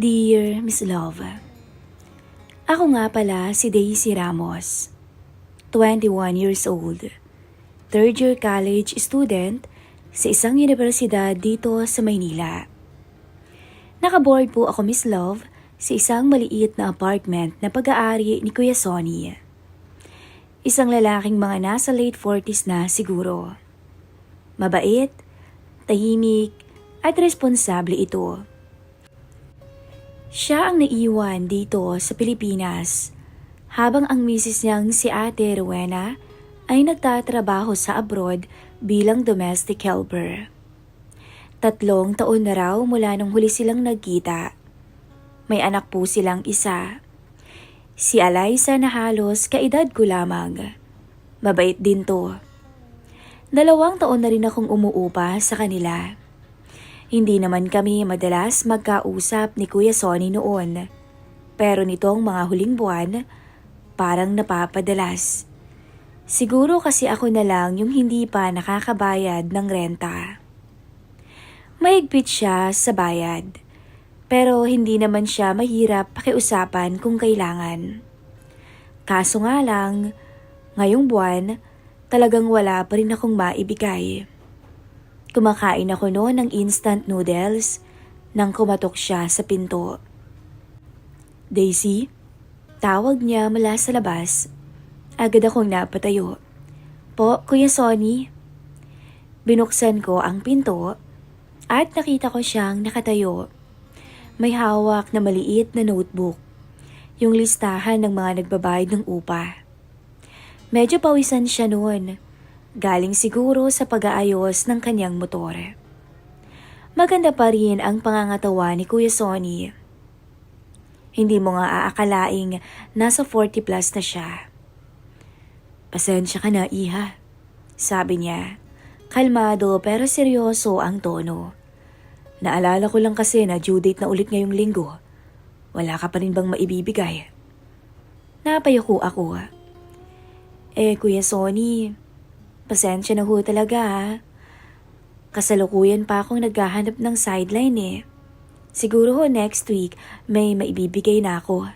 Dear Miss Love, ako nga pala si Daisy Ramos, 21 years old, third year college student sa isang universidad dito sa Maynila. Nakaboard po ako, Miss Love, sa isang maliit na apartment na pag-aari ni Kuya Sonny. Isang lalaking mga nasa late 40s na siguro. Mabait, tahimik, at responsable ito. Siya ang naiwan dito sa Pilipinas habang ang misis niyang si Ate Rowena ay nagtatrabaho sa abroad bilang domestic helper. 3 taon na raw mula nung huli silang nagkita. May anak po silang isa. Si Eliza na halos kaedad ko lamang. Mabait din to. 2 taon na rin akong umuupa sa kanila. Hindi naman kami madalas magkausap ni Kuya Sonny noon. Pero nitong mga huling buwan, parang napapadalas. Siguro kasi ako na lang yung hindi pa nakakabayad ng renta. Mahigpit siya sa bayad. Pero hindi naman siya mahirap pakiusapan kung kailangan. Kaso nga lang, ngayong buwan, talagang wala pa rin akong maibigay. Kumakain ako noon ng instant noodles nang kumatok siya sa pinto. Daisy, tawag niya mula sa labas. Agad akong napatayo. Po, Kuya Sonny. Binuksan ko ang pinto at nakita ko siyang nakatayo. May hawak na maliit na notebook. Yung listahan ng mga nagbabayad ng upa. Medyo pawisan siya noon. Galing siguro sa pag-aayos ng kanyang motor. Maganda pa rin ang pangangatawa ni Kuya Sonny. Hindi mo nga aakalaing nasa 40 plus na siya. Pasensya ka na, iha. Sabi niya. Kalmado pero seryoso ang tono. Naalala ko lang kasi na due date na ulit ngayong linggo. Wala ka pa rin bang maibibigay? Napayuko ako. Kuya Sonny, pasensya na ho talaga ha. Kasalukuyan pa akong naghahanap ng sideline eh. Siguro ho next week may maibibigay na ako.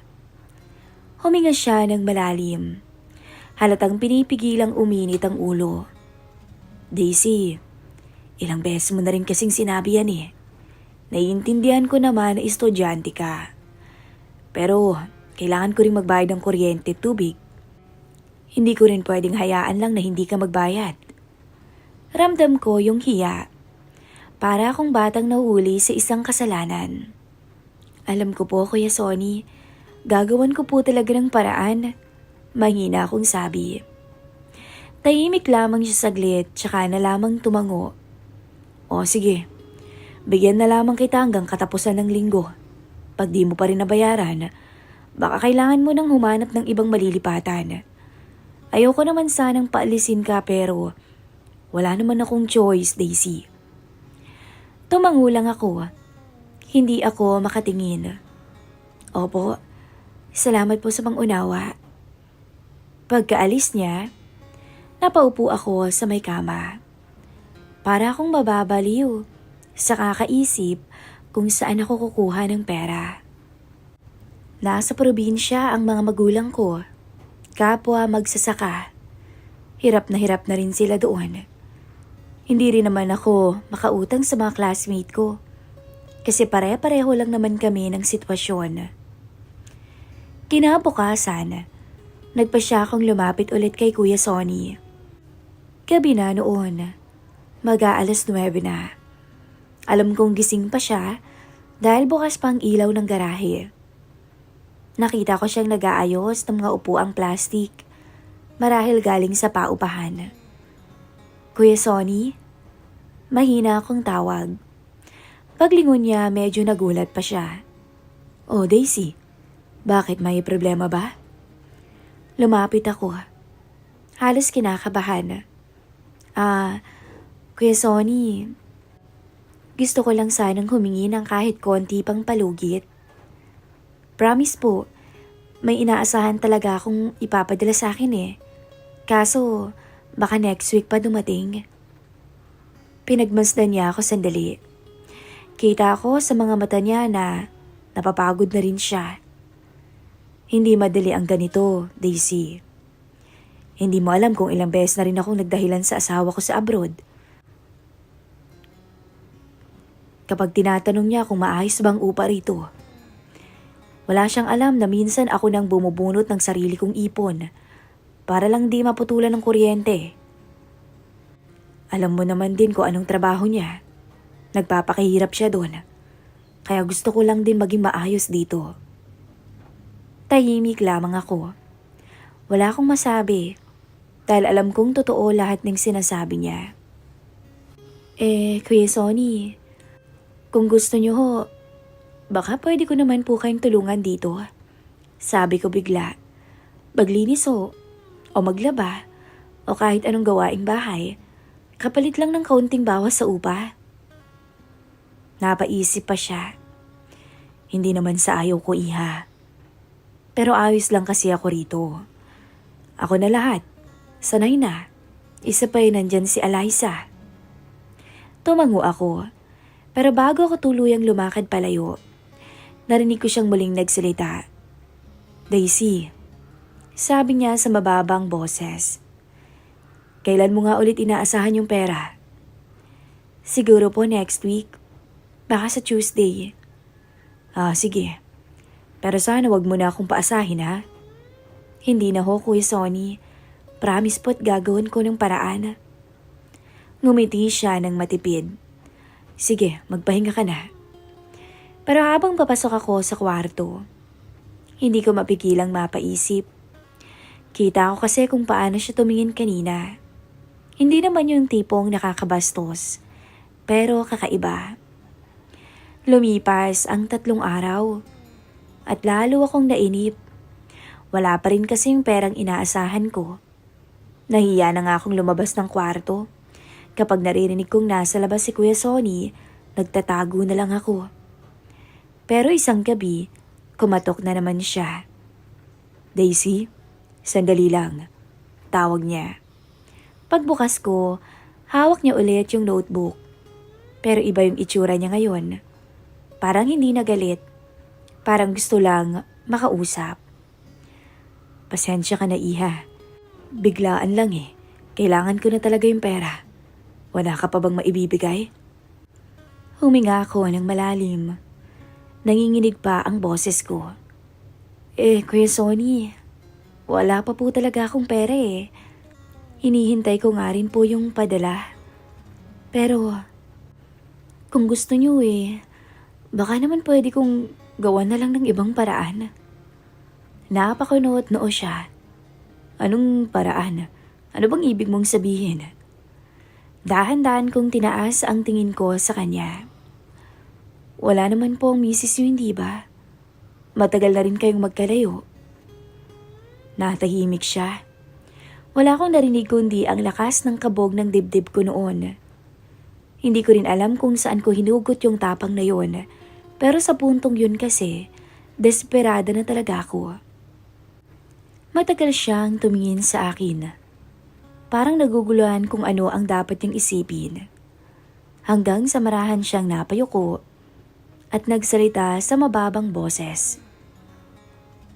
Huminga siya ng malalim. Halatang pinipigilang uminit ang ulo. Daisy, ilang beses mo na rin kasing sinabi yan eh. Naiintindihan ko naman na estudyante ka. Pero kailangan ko rin magbayad ng kuryente at tubig. Hindi ko rin pwedeng hayaan lang na hindi ka magbayad. Ramdam ko yung hiya. Para akong batang nahuli sa isang kasalanan. Alam ko po, Kuya Sonny, gagawan ko po talaga ng paraan. Mahina akong sabi. Tahimik lamang siya saglit, tsaka na lamang tumango. O sige, bigyan na lamang kita hanggang katapusan ng linggo. Pag di mo pa rin nabayaran, baka kailangan mo nang humanap ng ibang malilipatan. Ayoko naman sanang paalisin ka pero wala naman akong choice, Daisy. Tumango lang ako. Hindi ako makatingin. Opo, salamat po sa pangunawa. Pagkaalis niya, napaupo ako sa may kama. Para akong mababaliw sa kakaisip kung saan ako kukuha ng pera. Nasa probinsya ang mga magulang ko. Kapwa magsasaka. Hirap na rin sila doon. Hindi rin naman ako makautang sa mga classmate ko. Kasi pare-pareho lang naman kami ng sitwasyon. Kinabukasan, nagpa siya akong lumapit ulit kay Kuya Sonny. Gabi na noon. Mag-aalas 9 na. Alam kong gising pa siya dahil bukas pa ang ilaw ng garahe. Nakita ko siyang nag-aayos ng mga upuang plastik. Marahil galing sa paupahan. Kuya Sonny, mahina akong tawag. Paglingon niya medyo nagulat pa siya. Oh Daisy, bakit may problema ba? Lumapit ako. Halos kinakabahan. Kuya Sonny, gusto ko lang sanang humingi ng kahit konti pang palugit. Promise po, may inaasahan talaga akong ipapadala sa akin eh. Kaso, baka next week pa dumating. Pinagmasdan niya ako sandali. Kita ko sa mga mata niya na Napapagod na rin siya. Hindi madali ang ganito, Daisy. Hindi mo alam kung ilang beses na rin akong nagdahilan sa asawa ko sa abroad. Kapag tinatanong niya kung maayos bang upa rito, wala siyang alam na minsan ako nang bumubunot ng sarili kong ipon para lang di maputulan ng kuryente. Alam mo naman din kung anong trabaho niya. Nagpapakahirap siya doon. Kaya gusto ko lang din maging maayos dito. Tahimik lamang ako. Wala akong masabi dahil alam kong totoo lahat ng sinasabi niya. Kuya Sonny, kung gusto niyo ho, baka pwede ko naman po kayong tulungan dito. Sabi ko bigla. Maglinis o maglaba o kahit anong gawaing bahay. Kapalit lang ng kaunting bawas sa upa. Napaisip pa siya. Hindi naman sa ayaw ko, iha. Pero ayos lang kasi ako rito. Ako na lahat. Sanay na. Isa pa nandyan si Eliza. Tumango ako. Pero bago ako tuluyang lumakad palayo, narinig ko siyang muling nagsalita. Daisy, sabi niya sa mababang boses. Kailan mo nga ulit inaasahan yung pera? Siguro po next week. Baka sa Tuesday. Sige. Pero sana wag mo na akong paasahin, ha? Hindi na ho, Kuya Sonny. Promise po't gagawin ko ng paraan. Ngumiti siya ng matipid. Sige, magpahinga ka na. Pero habang papasok ako sa kwarto, hindi ko mapigilang mapaisip. Kita ko kasi kung paano siya tumingin kanina. Hindi naman yung tipong nakakabastos, pero kakaiba. Lumipas ang 3 araw at lalo akong nainip. Wala pa rin kasi yung perang inaasahan ko. Nahiya na nga akong lumabas ng kwarto. Kapag naririnig kong nasa labas si Kuya Sonny, nagtatago na lang ako. Pero isang gabi, kumatok na naman siya. Daisy, sandali lang. Tawag niya. Pagbukas ko, hawak niya ulit yung notebook. Pero iba yung itsura niya ngayon. Parang hindi nagalit. Parang gusto lang makausap. Pasensya ka na, iha. Biglaan lang eh. Kailangan ko na talaga yung pera. Wala ka pa bang maibibigay? Huminga ako ng malalim. Nanginginig pa ang boses ko. Kuya Sonny, wala pa po talaga akong pera eh. Hinihintay ko nga rin po yung padala. Pero, kung gusto niyo baka naman pwede kong gawan na lang ng ibang paraan. Napakunot noo siya. Anong paraan? Ano bang ibig mong sabihin? Dahan-dahan kong tinaas ang tingin ko sa kanya. Wala naman po ang misis niyo, hindi ba? Matagal na rin kayong magkalayo. Natahimik siya. Wala akong narinig kundi ang lakas ng kabog ng dibdib ko noon. Hindi ko rin alam kung saan ko hinugot yung tapang na yon. Pero sa puntong yun kasi, desperada na talaga ako. Matagal siyang tumingin sa akin. Parang naguguluhan kung ano ang dapat niyang isipin. Hanggang sa marahan siyang napayuko at nagsalita sa mababang boses.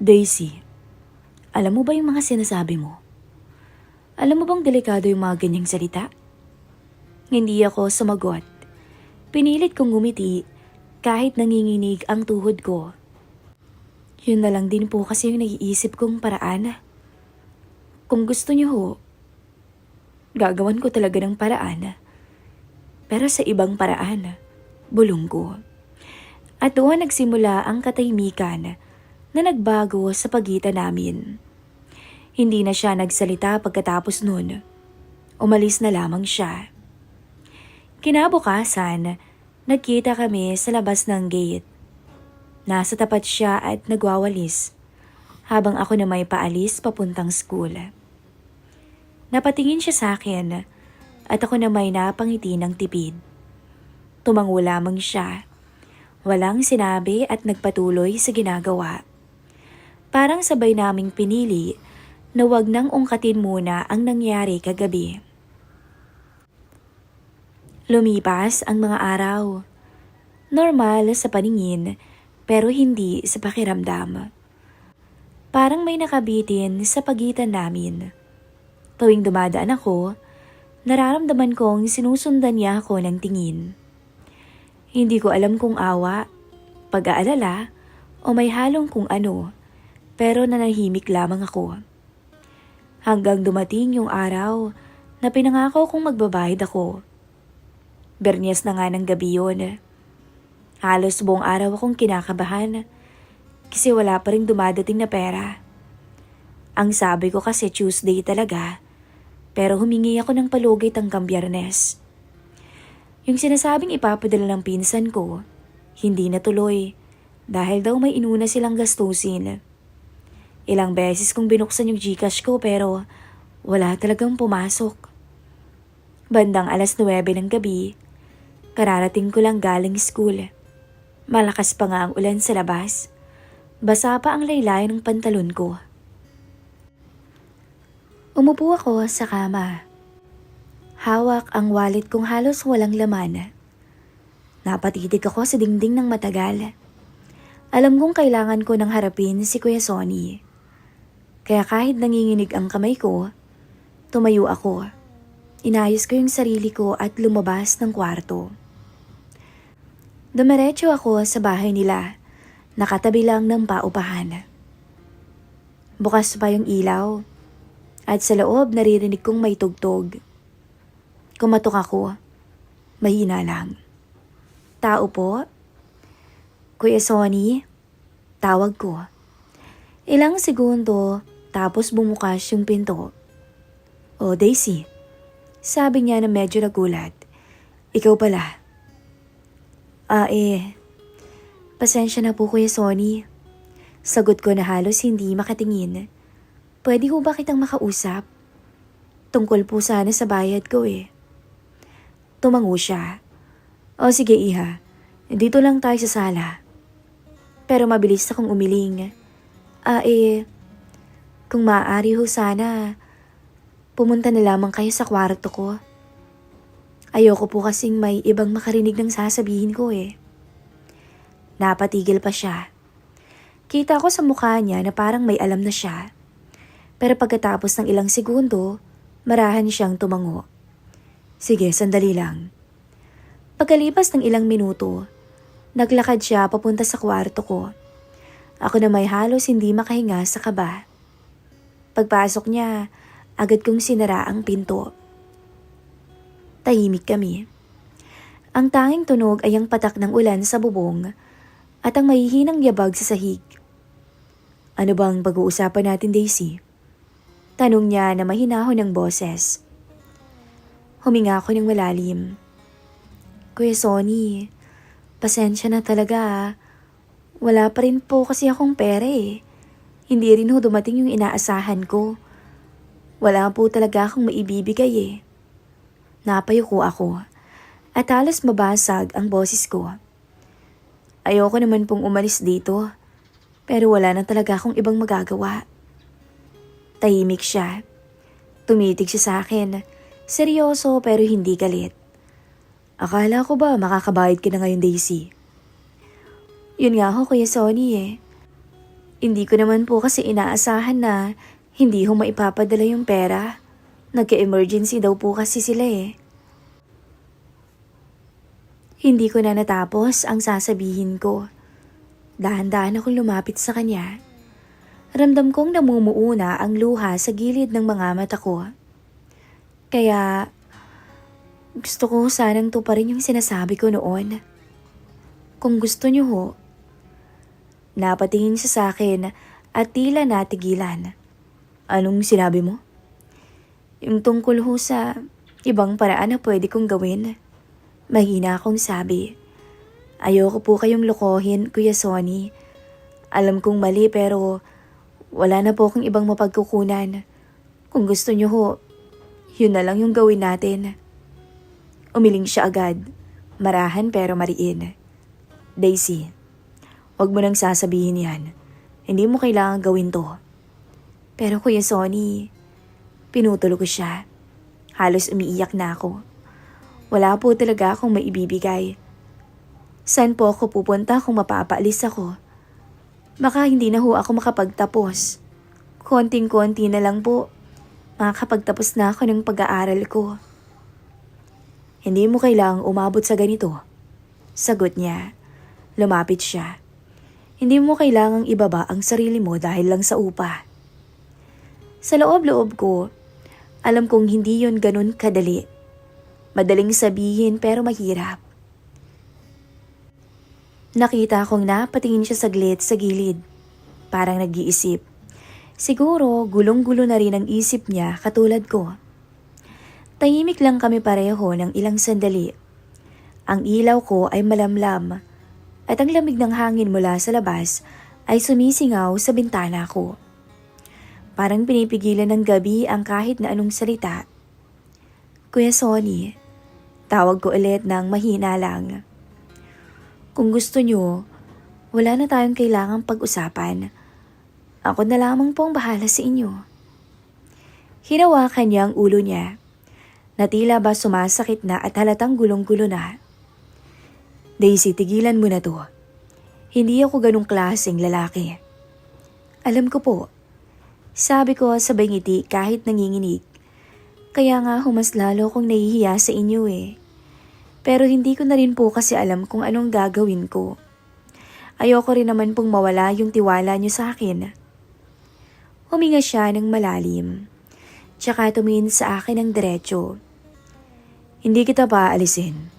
Daisy, alam mo ba yung mga sinasabi mo? Alam mo bang delikado yung mga ganyang salita? Hindi ako sumagot. Pinilit kong ngumiti kahit nanginginig ang tuhod ko. Yun na lang din po kasi yung naiisip kong paraan. Kung gusto niyo ho, gagawan ko talaga ng paraan. Pero sa ibang paraan, bulong ko. At doon nagsimula ang katahimikan na nagbago sa pagitan namin. Hindi na siya nagsalita pagkatapos nun. Umalis na lamang siya. Kinabukasan, nagkita kami sa labas ng gate. Nasa tapat siya at nagwawalis, habang ako na may paalis papuntang school. Napatingin siya sa akin at ako na may napangiti ng tipid. Tumango lamang siya. Walang sinabi at nagpatuloy sa ginagawa. Parang sabay naming pinili na wag nang ungkatin muna ang nangyari kagabi. Lumipas ang mga araw. Normal sa paningin, pero hindi sa pakiramdam. Parang may nakabitin sa pagitan namin. Tuwing dumadaan ako, nararamdaman kong sinusundan niya ako ng tingin. Hindi ko alam kung awa, pag-aalala, o may halong kung ano, pero nanahimik lamang ako. Hanggang dumating yung araw na pinangako kong magbabayad ako. Bernyes na nga ng gabi yun. Halos buong araw akong kinakabahan kasi wala pa rin dumadating na pera. Ang sabi ko kasi Tuesday talaga, pero humingi ako ng palugit hanggang Biyernes. Yung sinasabing ipapadala ng pinsan ko, hindi natuloy dahil daw may inuna silang gastusin. Ilang beses kong binuksan yung GCash ko pero wala talagang pumasok. Bandang 9:00 ng gabi, kararating ko lang galing school. Malakas pa nga ang ulan sa labas. Basa pa ang laylay ng pantalon ko. Umupo ako sa kama. Hawak ang wallet kong halos walang laman. Napatitig ako sa dingding ng matagal. Alam kong kailangan ko nang harapin si Kuya Sonny. Kaya kahit nanginginig ang kamay ko, tumayo ako. Inayos ko yung sarili ko at lumabas ng kwarto. Dumiretso ako sa bahay nila, nakatabi lang ng paupahan. Bukas pa yung ilaw, at sa loob naririnig kong may tugtog. Kumatok ako, mahina lang. Tao po? Kuya Sonny? Tawag ko. Ilang segundo, tapos bumukas yung pinto. "Oh, Daisy," sabi niya na medyo nagulat. "Ikaw pala." Pasensya na po Kuya Sonny." Sagot ko na halos hindi makatingin. "Pwede ho ba kitang makausap? Tungkol po sana sa bayad ko eh." Tumango siya. "O sige iha, dito lang tayo sa sala." Pero mabilis akong umiling. Kung maaari ho sana, pumunta na lamang kayo sa kwarto ko. Ayoko po kasing may ibang makarinig ng sasabihin ko eh." Napatigil pa siya. Kita ko sa mukha niya na parang may alam na siya. Pero pagkatapos ng ilang segundo, marahan siyang tumango. "Sige, sandali lang." Pagkalipas ng ilang minuto, naglakad siya papunta sa kwarto ko. Ako na may halos hindi makahinga sa kaba. Pagpasok niya, agad kong sinara ang pinto. Tahimik kami. Ang tanging tunog ay ang patak ng ulan sa bubong at ang mahihinang yabag sa sahig. "Ano bang pag-uusapan natin, Daisy?" Tanong niya na mahinahon ng boses. Huminga ako ng malalim. "Kuya Sonny, pasensya na talaga ah. Wala pa rin po kasi akong pera eh. Hindi rin ho dumating yung inaasahan ko. Wala po talaga akong maibibigay eh." Napayuko ako at halos mabasag ang boses ko. Ayoko naman pong umalis dito, pero wala na talaga akong ibang magagawa. Tahimik siya. Tumitig siya sa akin, seryoso pero hindi galit. "Akala ko ba makakabayad ka na ngayon, Daisy?" "Yun nga ho Kuya Sonny eh. Hindi ko naman po kasi inaasahan na hindi ho maipapadala yung pera. Nagka-emergency daw po kasi sila eh." Hindi ko na natapos ang sasabihin ko. Dahan-dahan akong lumapit sa kanya. Ramdam kong namumuuna ang luha sa gilid ng mga mata ko. Kaya gusto ko sanang tuparin yung sinasabi ko noon. Kung gusto niyo ho. Napatingin siya sa akin at tila natigilan. "Anong sinabi mo?" "Yung tungkol ho sa ibang paraan na pwede kong gawin." Mahina akong sabi. "Ayoko po kayong lokohin, Kuya Sonny. Alam kong mali pero wala na po akong ibang mapagkukunan. Kung gusto niyo ho, yun na lang yung gawin natin." Umiling siya agad. Marahan pero mariin. "Daisy, wag mo nang sasabihin yan. Hindi mo kailangan gawin to." "Pero Kuya Sonny," pinutol ko siya. Halos umiiyak na ako. Wala po talaga akong maibibigay. Saan po ako pupunta kung mapapaalis ako? Baka hindi na ho ako makapagtapos. Konting-konti na lang po. Makakapagtapos na ako ng pag-aaral ko. Hindi mo kailangang umabot sa ganito. Sagot niya. Lumapit siya. Hindi mo kailangang ibaba ang sarili mo dahil lang sa upa. Sa loob-loob ko, alam kong hindi yon ganun kadali. Madaling sabihin pero mahirap. Nakita kong napatingin siya saglit sa gilid. Parang nag-iisip. Siguro gulong-gulo na rin ang isip niya katulad ko. Tahimik lang kami pareho ng ilang sandali. Ang ilaw ko ay malamlam at ang lamig ng hangin mula sa labas ay sumisingaw sa bintana ko. Parang pinipigilan ng gabi ang kahit na anong salita. Kuya Sonny, tawag ko ulit ng mahina lang. Kung gusto nyo, wala na tayong kailangang pag-usapan. Ako na lamang po ang bahala sa inyo. Hinawakan niya ang ulo niya. Na tila ba sumasakit na at halatang gulong-gulo na. Daisy, tigilan mo na to. Hindi ako ganong klaseng lalaki. Alam ko po. Sabi ko sabay ngiti kahit nanginginig. Kaya nga mas lalo kong nahihiya sa inyo eh. Pero hindi ko na rin po kasi alam kung anong gagawin ko. Ayoko rin naman pong mawala yung tiwala niyo sa akin. Huminga siya ng malalim. Tsaka tumingin sa akin ng diretso. Hindi kita paalisin.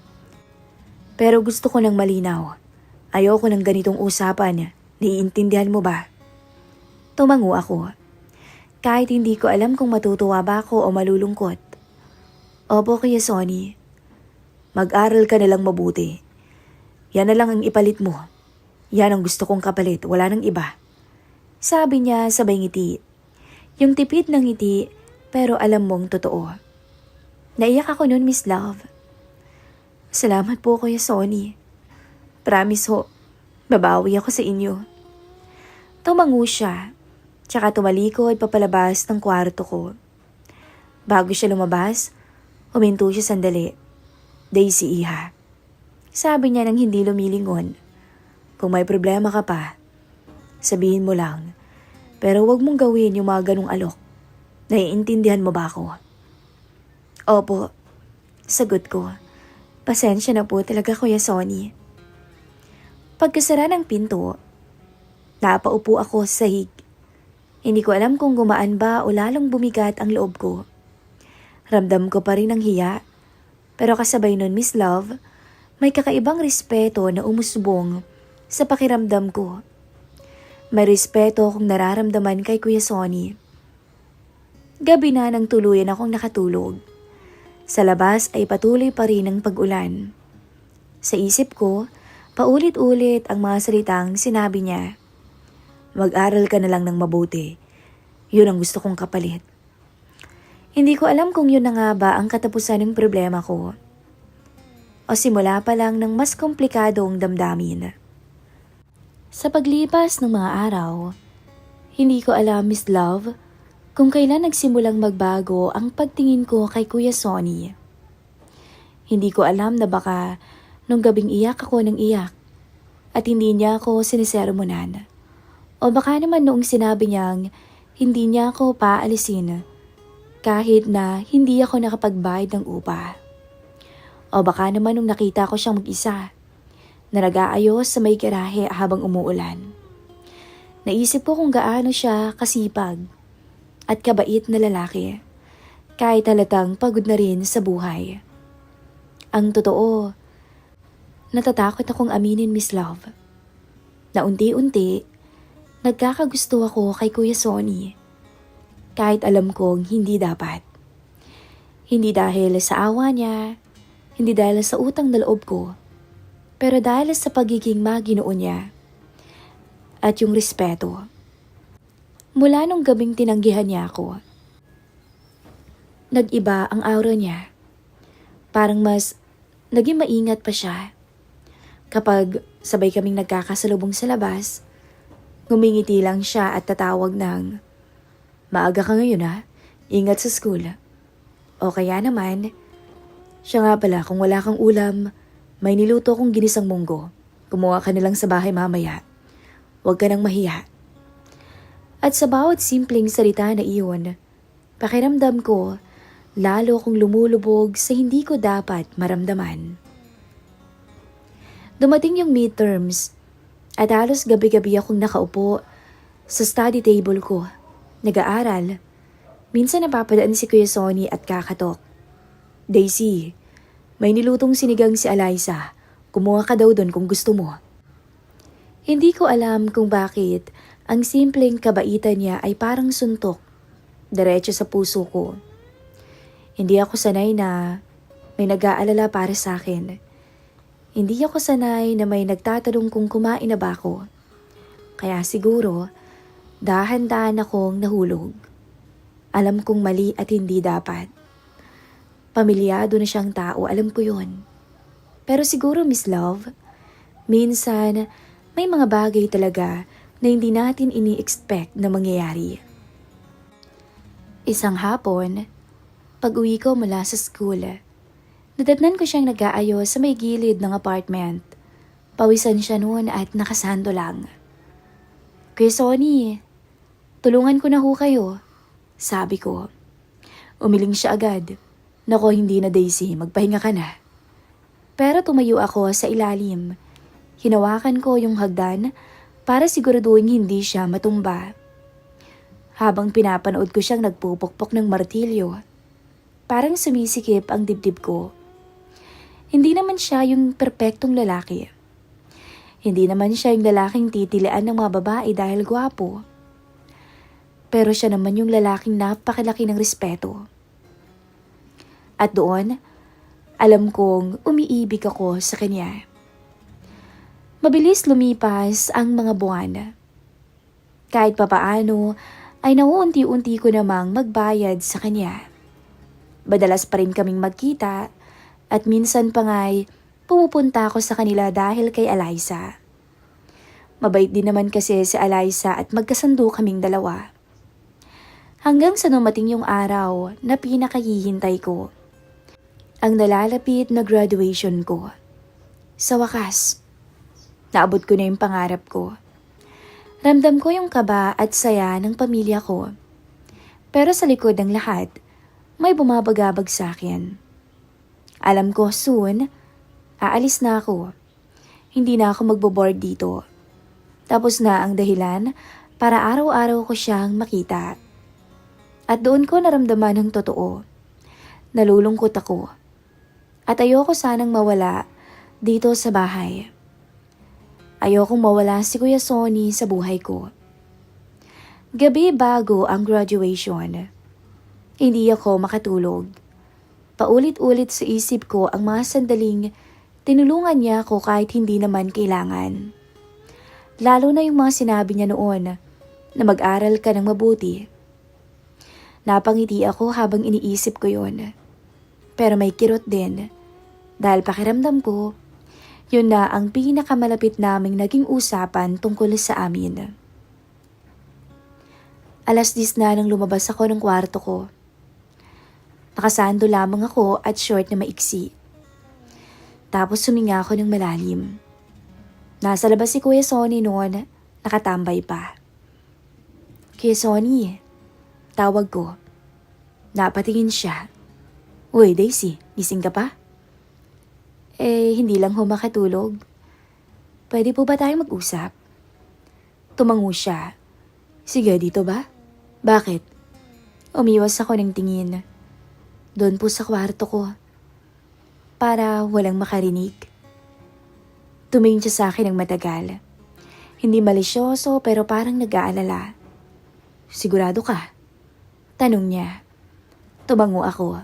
Pero gusto ko ng malinaw. Ayoko ng ganitong usapan. Naiintindihan mo ba? Tumango ako. Kahit hindi ko alam kung matutuwa ba ako o malulungkot. Opo, Kuya Sonny. Mag-aral ka na lang mabuti. Yan na lang ang ipalit mo. Yan ang gusto kong kapalit, wala nang iba. Sabi niya sabay ngiti. Yung tipid ng ngiti, pero alam mong totoo. Naiyak ako noon, Miss Love. Salamat po, Kuya Sonny. Promise ho, babawi ako sa inyo. Tumango siya, tsaka tumalikod papalabas ng kwarto ko. Bago siya lumabas, huminto siya sandali. Daisy, iha. Sabi niya nang hindi lumilingon. Kung may problema ka pa, sabihin mo lang. Pero wag mong gawin yung mga ganong alok. Naiintindihan mo ba ako? Opo, sagot ko. Pasensya na po talaga, Kuya Sonny. Pagkasara ng pinto, napaupo ako sa sahig. Hindi ko alam kung gumaan ba o lalong bumigat ang loob ko. Ramdam ko pa rin ang hiya. Pero kasabay nun, Miss Love, may kakaibang respeto na umusbong sa pakiramdam ko. May respeto akong nararamdaman kay Kuya Sonny. Gabi na nang tuluyan akong nakatulog. Sa labas ay patuloy pa rin ang pag-ulan. Sa isip ko, paulit-ulit ang mga salitang sinabi niya. Mag-aral ka na lang ng mabuti. Yun ang gusto kong kapalit. Hindi ko alam kung yun na nga ba ang katapusan ng problema ko. O simula pa lang ng mas komplikadong damdamin. Sa paglipas ng mga araw, hindi ko alam, Miss Love, kung kailan nagsimulang magbago ang pagtingin ko kay Kuya Sonny. Hindi ko alam na baka nung gabing iyak ako ng iyak at hindi niya ako sinisermonan. O baka naman noong sinabi niyang hindi niya ako paalisin kahit na hindi ako nakapagbayad ng upa. O baka naman nung nakita ko siyang mag-isa na nag-aayos sa may garahe habang umuulan. Naisip ko kung gaano siya kasipag at kabait na lalaki kahit halatang pagod na rin sa buhay. Ang totoo, natatakot akong aminin, Miss Love, na unti-unti nagkakagusto ako kay Kuya Sonny. Kahit alam kong hindi dapat. Hindi dahil sa awa niya, hindi dahil sa utang na loob ko, pero dahil sa pagiging maginoo niya at yung respeto. Mula nung gabing tinanggihan niya ako, nag-iba ang aura niya. Parang mas naging maingat pa siya. Kapag sabay kaming nagkakasalubong sa labas, ngumingiti lang siya at tatawag ng, maaga ka ngayon ha, ingat sa school. O kaya naman, siya nga pala kung wala kang ulam, May niluto kong ginisang munggo. Kumuha ka na lang sa bahay mamaya. Huwag ka nang mahiya. At sa bawat simpleng salita na iyon, pakiramdam ko, lalo akong lumulubog sa hindi ko dapat maramdaman. Dumating yung midterms at halos gabi-gabi akong nakaupo sa study table ko, nag-aaral. Minsan napapadaan si Kuya Sonny at kakatok. Daisy, may nilutong sinigang si Eliza. Kumuha ka daw doon kung gusto mo. Hindi ko alam kung bakit ang simpleng kabaitan niya ay parang suntok, diretso sa puso ko. Hindi ako sanay na may nag-aalala para sa akin. Hindi ako sanay na may nagtatanong kung kumain na ba ako. Kaya siguro, dahan-dahan akong nahulog. Alam kong mali at hindi dapat. Pamilyado na siyang tao, alam ko yun. Pero siguro, Miss Love, minsan may mga bagay talaga na hindi natin ini-expect na mangyayari. Isang hapon, pag-uwi ko mula sa school, nadatnan ko siyang nag-aayos sa may gilid ng apartment. Pawisan siya noon at nakasando lang. Kuya Sonny, tulungan ko na ho kayo, sabi ko. Umiling siya agad. Nako, hindi na Daisy, magpahinga ka na. Pero tumayo ako sa ilalim. Hinawakan ko yung hagdan para siguraduhin hindi siya matumba. Habang pinapanood ko siyang nagpupukpok ng martilyo, parang sumisikip ang dibdib ko. Hindi naman siya yung perpektong lalaki. Hindi naman siya yung lalaking titilian ng mga babae dahil gwapo. Pero siya naman yung lalaking napakalaki ng respeto. At doon, alam kong umiibig ako sa kanya. Mabilis lumipas ang mga buwan. Kahit papaano ay nauunti-unti ko namang magbayad sa kanya. Madalas pa rin kaming magkita at minsan pa nga'y pumupunta ako sa kanila dahil kay Eliza. Mabait din naman kasi si Eliza at magkasundo kaming dalawa. Hanggang sa dumating yung araw na pinakahihintay ko. Ang nalalapit na graduation ko. Sa wakas, naabot ko na yung pangarap ko. Ramdam ko yung kaba at saya ng pamilya ko. Pero sa likod ng lahat, may bumabagabag sa akin. Alam ko soon, aalis na ako. Hindi na ako magbo-board dito. Tapos na ang dahilan para araw-araw ko siyang makita. At doon ko naramdaman ang totoo. Nalulungkot ako. At ayoko sanang mawala dito sa bahay. Ayokong mawala si Kuya Sonny sa buhay ko. Gabi bago ang graduation, hindi ako makatulog. Paulit-ulit sa isip ko ang mga sandaling tinulungan niya ako kahit hindi naman kailangan. Lalo na yung mga sinabi niya noon na mag-aral ka ng mabuti. Napangiti ako habang iniisip ko yun. Pero may kirot din dahil pakiramdam ko, yun na ang pinakamalapit naming naging usapan tungkol sa amin. 10:00 na nang lumabas ako ng kwarto ko. Nakasando lamang ako at short na maiksi. Tapos suminga ako ng malalim. Nasa labas si Kuya Sonny noon, nakatambay pa. Kuya Sonny, tawag ko. Napatingin siya. Uy, Daisy, gising ka pa? Hindi lang ho makatulog. Pwede po ba tayo mag-usap? Tumango siya. Sige, dito ba? Bakit? Umiwas ako ng tingin. Doon po sa kwarto ko. Para walang makarinig. Tumingin siya sa akin ng matagal. Hindi malisyoso pero parang nag-aalala. Sigurado ka? Tanong niya. Tumango ako.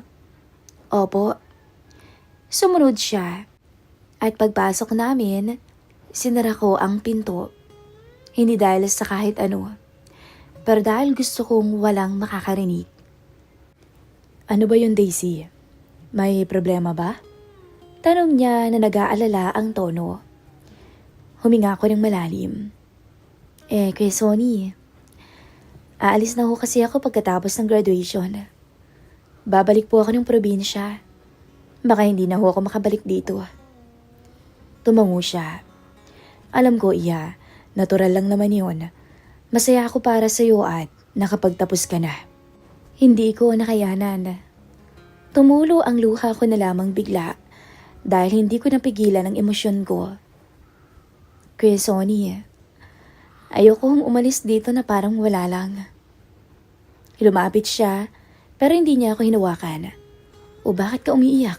Opo. Sumunod siya. At pagpasok namin, sinara ko ang pinto. Hindi dahil sa kahit ano. Pero dahil gusto kong walang makakarinig. Ano ba yun, Daisy? May problema ba? Tanong niya na nag-aalala ang tono. Huminga ako ng malalim. Kuya Sonny, aalis na ho kasi ako pagkatapos ng graduation. Babalik po ako ng probinsya. Baka hindi na ho ako makabalik dito. Tumango siya. Alam ko, Iya, natural lang naman yun. Masaya ako para sa'yo at nakapagtapos ka na. Hindi ko nakayanan. Tumulo ang luha ko na lamang bigla dahil hindi ko napigilan ang emosyon ko. Kuya Sonny, ayokong umalis dito na parang wala lang. Lumapit siya pero hindi niya ako hinawakan. O bakit ka umiiyak?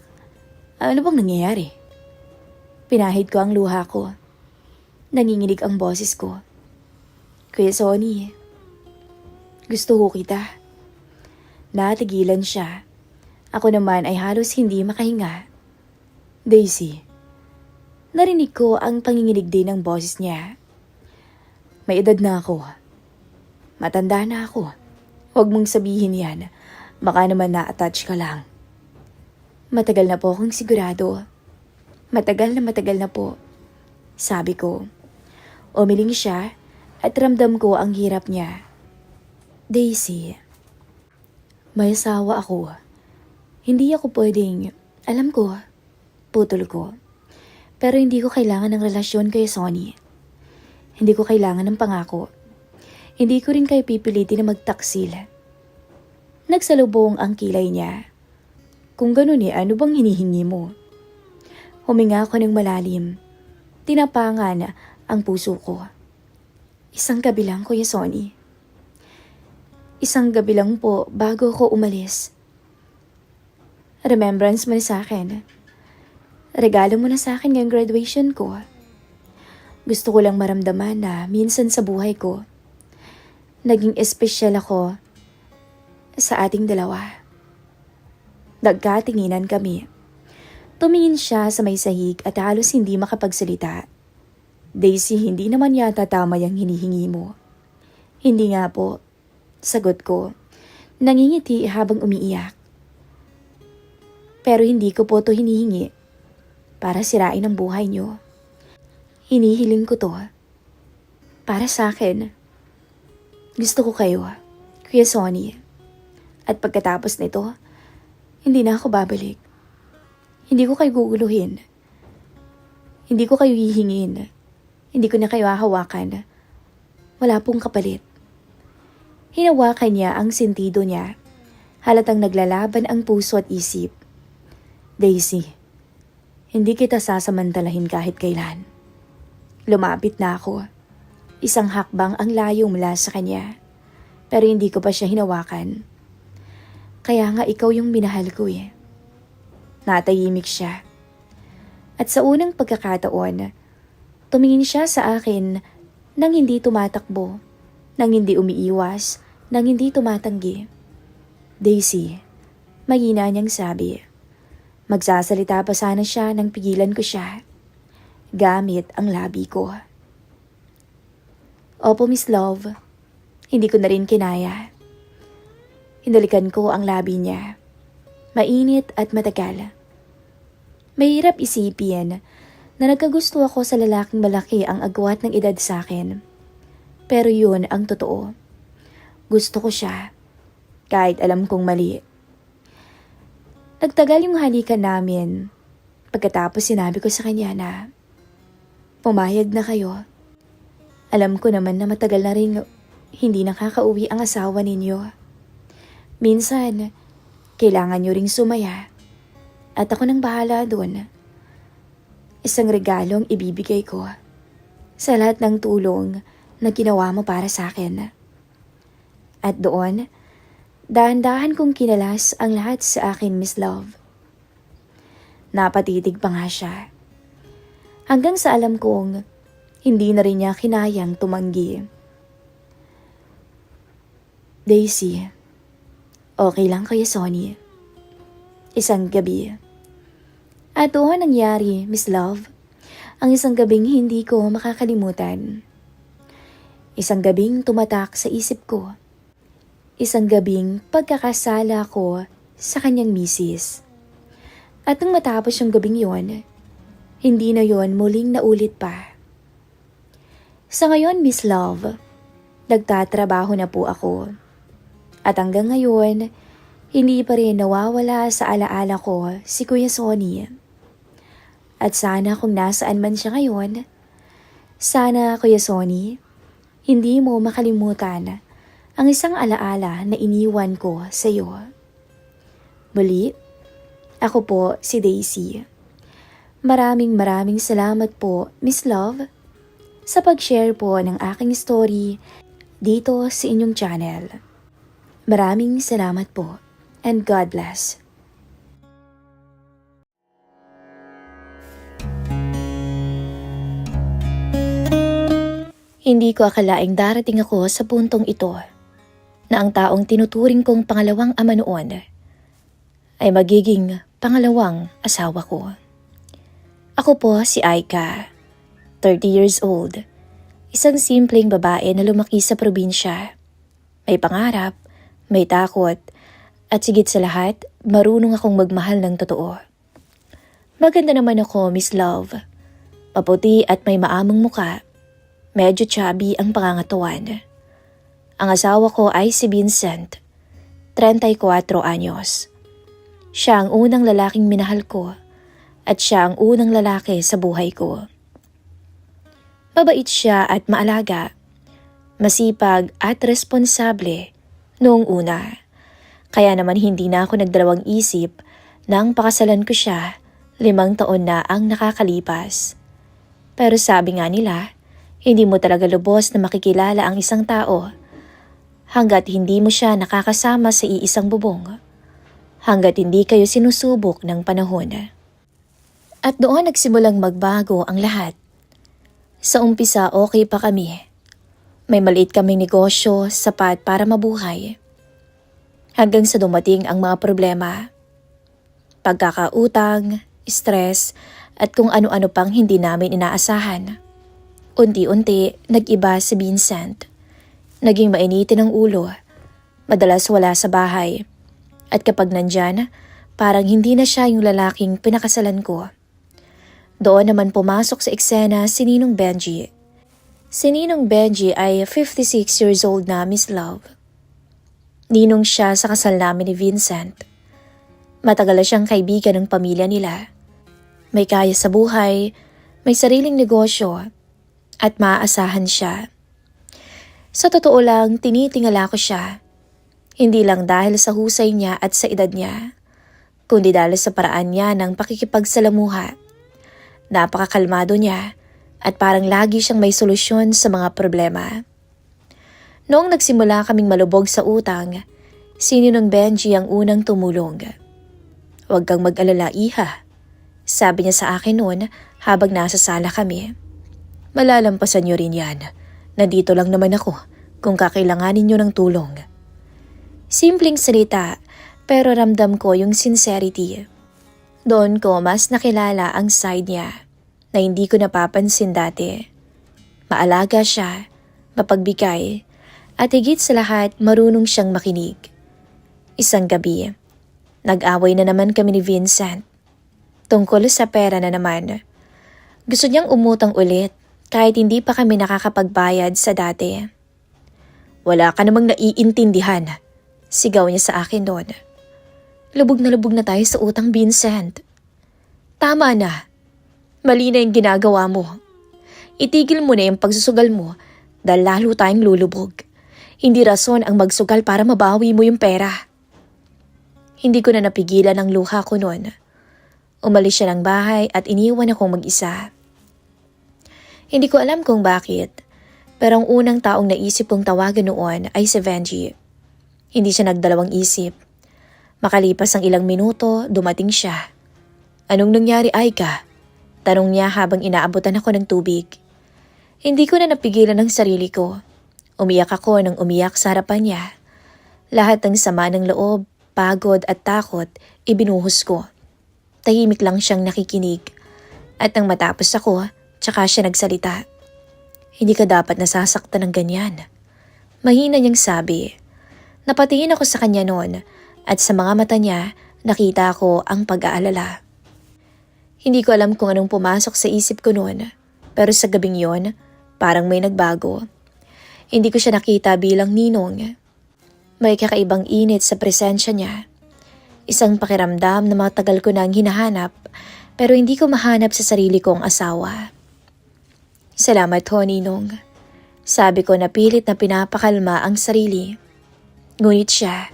Ano bang nangyayari? Pinahid ko ang luha ko. Nanginginig ang boses ko. Kuya Sonny, gusto ko kita. Natigilan siya. Ako naman ay halos hindi makahinga. Daisy, narinig ko ang panginginig din ng boses niya. May edad na ako. Matanda na ako. Huwag mong sabihin yan. Baka naman na-attach ka lang. Matagal na po akong sigurado. Matagal na po. Sabi ko. Umiling siya at ramdam ko ang hirap niya. Daisy, may asawa ako. Hindi ako pwedeng, alam ko, putol ko. Pero hindi ko kailangan ng relasyon kay Sonny. Hindi ko kailangan ng pangako. Hindi ko rin kayo pipilitin na magtaksil. Nagsalubong ang kilay niya. Kung ganun ano bang hinihingi mo? Huminga ako ng malalim. Tinapangan ang puso ko. Isang gabi lang, Kuya Sonny. Isang gabi lang po bago ko umalis. Remembrance mo na sa akin. Regalo mo na sa akin ngayong graduation ko. Gusto ko lang maramdaman na minsan sa buhay ko, naging espesyal ako sa ating dalawa. Nagkatinginan kami. Tumingin siya sa may sahig at halos hindi makapagsalita. Daisy, hindi naman yata tama yung hinihingi mo. Hindi nga po. Sagot ko. Nangingiti habang umiiyak. Pero hindi ko po to hinihingi para sirain ang buhay niyo. Hinihiling ko to para sa akin. Gusto ko kayo, Kuya Sonny. At pagkatapos nito, hindi na ako babalik. Hindi ko kayo guguluhin. Hindi ko kayo hihingin. Hindi ko na kayo hahawakan. Wala pong kapalit. Hinawakan niya ang sentido niya. Halatang naglalaban ang puso at isip. Daisy, hindi kita sasamantalahin kahit kailan. Lumapit na ako. Isang hakbang ang layo mula sa kanya. Pero hindi ko pa siya hinawakan. Kaya nga ikaw yung minahal ko eh. Natahimik siya. At sa unang pagkakataon, tumingin siya sa akin nang hindi tumatakbo, nang hindi umiiwas, nang hindi tumatanggi. Daisy, mahina niyang sabi. Magsasalita pa sana siya nang pigilan ko siya. Gamit ang labi ko. Opo, Miss Love. Hindi ko na rin kinaya. Hinalikan ko ang labi niya. Mainit at matagal. Mahirap isipin na nagkagusto ako sa lalaking malaki ang agwat ng edad sa akin. Pero yun ang totoo. Gusto ko siya. Kahit alam kong mali. Nagtagal yung halikan namin. Pagkatapos sinabi ko sa kanya na pumayag na kayo. Alam ko naman na matagal na rin hindi nakakauwi ang asawa ninyo. Minsan, kailangan nyo ring sumaya. At ako nang bahala doon. Isang regalong ibibigay ko sa lahat ng tulong na ginawa mo para sa akin. At doon, dahan-dahan kong kinalas ang lahat sa akin, Miss Love. Napatitig pa nga siya. Hanggang sa alam kong hindi na rin niya kinayang tumanggi. Daisy, okay lang Kuya Sonny. Isang gabi. At doon nangyari, Miss Love, ang isang gabing hindi ko makakalimutan. Isang gabing tumatak sa isip ko. Isang gabing pagkakasala ko sa kanyang misis. At nang matapos yung gabing yon, hindi na yon muling naulit pa. Sa ngayon, Miss Love, nagtatrabaho na po ako. At hanggang ngayon, hindi pa rin nawawala sa alaala ko si Kuya Sonny. At sana kung nasaan man siya ngayon, sana Kuya Sonny, hindi mo makalimutan ang isang alaala na iniwan ko sa iyo. Muli, ako po si Daisy. Maraming salamat po, Miss Love, sa pag-share po ng aking story dito sa inyong channel. Maraming salamat po and God bless. Hindi ko akalaing darating ako sa puntong ito na ang taong tinuturing kong pangalawang ama noon ay magiging pangalawang asawa ko. Ako po si Aika, 30 years old, isang simpleng babae na lumaki sa probinsya. May pangarap, may takot, at sigit sa lahat, marunong akong magmahal ng totoo. Maganda naman ako, Miss Love. Maputi at may maamong muka. Medyo chubby ang pangangatawan. Ang asawa ko ay si Vincent, 34 anyos. Siya ang unang lalaking minahal ko at siya ang unang lalaki sa buhay ko. Mabait siya at maalaga, masipag at responsable noong una. Kaya naman hindi na ako nagdalawang isip nang pakasalan ko siya 5 taon na ang nakakalipas. Pero sabi nga nila, hindi mo talaga lubos na makikilala ang isang tao hanggat hindi mo siya nakakasama sa iisang bubong, hanggat hindi kayo sinusubok ng panahon. At doon nagsimulang magbago ang lahat. Sa umpisa okay pa kami. May maliit kaming negosyo, sapat para mabuhay. Hanggang sa dumating ang mga problema. Pagkakautang, stress, at kung ano-ano pang hindi namin inaasahan. Unti-unti, nag-iba si Vincent. Naging mainitin ang ulo. Madalas wala sa bahay. At kapag nandyan, parang hindi na siya yung lalaking pinakasalan ko. Doon naman pumasok sa eksena si Ninong Benji. Si Ninong Benji ay 56 years old na, Miss Love. Ninong siya sa kasal namin ni Vincent. Matagal na siyang kaibigan ng pamilya nila. May kaya sa buhay, may sariling negosyo, at maaasahan siya. Sa totoo lang, tinitingala ko siya. Hindi lang dahil sa husay niya at sa edad niya, kundi dahil sa paraan niya ng pakikipagsalamuha. Napakakalmado niya at parang lagi siyang may solusyon sa mga problema. Noong nagsimula kaming malubog sa utang, si Ninong Benji ang unang tumulong. "Huwag kang mag-alala, iha," sabi niya sa akin noon habang nasa sala kami. "Malalampasan niyo rin yan. Nandito lang naman ako kung kakailanganin niyo ng tulong." Simpleng salita pero ramdam ko yung sincerity. Doon ko mas nakilala ang side niya na hindi ko napapansin dati. Maalaga siya, mapagbigay, at higit sa lahat marunong siyang makinig. Isang gabi, nag-away na naman kami ni Vincent. Tungkol sa pera na naman. Gusto niyang umutang ulit kahit hindi pa kami nakakapagbayad sa dati. "Wala ka namang naiintindihan," sigaw niya sa akin doon. Lubog na tayo sa utang, Vincent. Tama na. Mali na yung ginagawa mo. Itigil mo na yung pagsusugal mo dahil lalo tayong lulubog. Hindi rason ang magsugal para mabawi mo yung pera. Hindi ko na napigilan ang luha ko noon. Umalis siya ng bahay at iniwan akong mag-isa. Hindi ko alam kung bakit, pero ang unang taong naisip kong tawagan noon ay si Benji. Hindi siya nagdalawang isip. Makalipas ang ilang minuto, dumating siya. "Anong nangyari, Aika?" Tanong niya habang inaabutan ako ng tubig. Hindi ko na napigilan ang sarili ko. Umiyak ako nang umiyak sa harapan niya. Lahat ng sama ng loob, pagod at takot, ibinuhos ko. Tahimik lang siyang nakikinig. At nang matapos ako, tsaka siya nagsalita. "Hindi ka dapat nasasaktan ng ganyan." Mahina niyang sabi. Napatingin ako sa kanya noon at sa mga mata niya nakita ko ang pag-aalala. Hindi ko alam kung anong pumasok sa isip ko noon, pero sa gabing yon, parang may nagbago. Hindi ko siya nakita bilang ninong. May kakaibang init sa presensya niya. Isang pakiramdam na matagal ko nang hinahanap pero hindi ko mahanap sa sarili kong asawa. Salamat ho, Ninong. Sabi ko na pilit na pinapakalma ang sarili. Ngunit siya,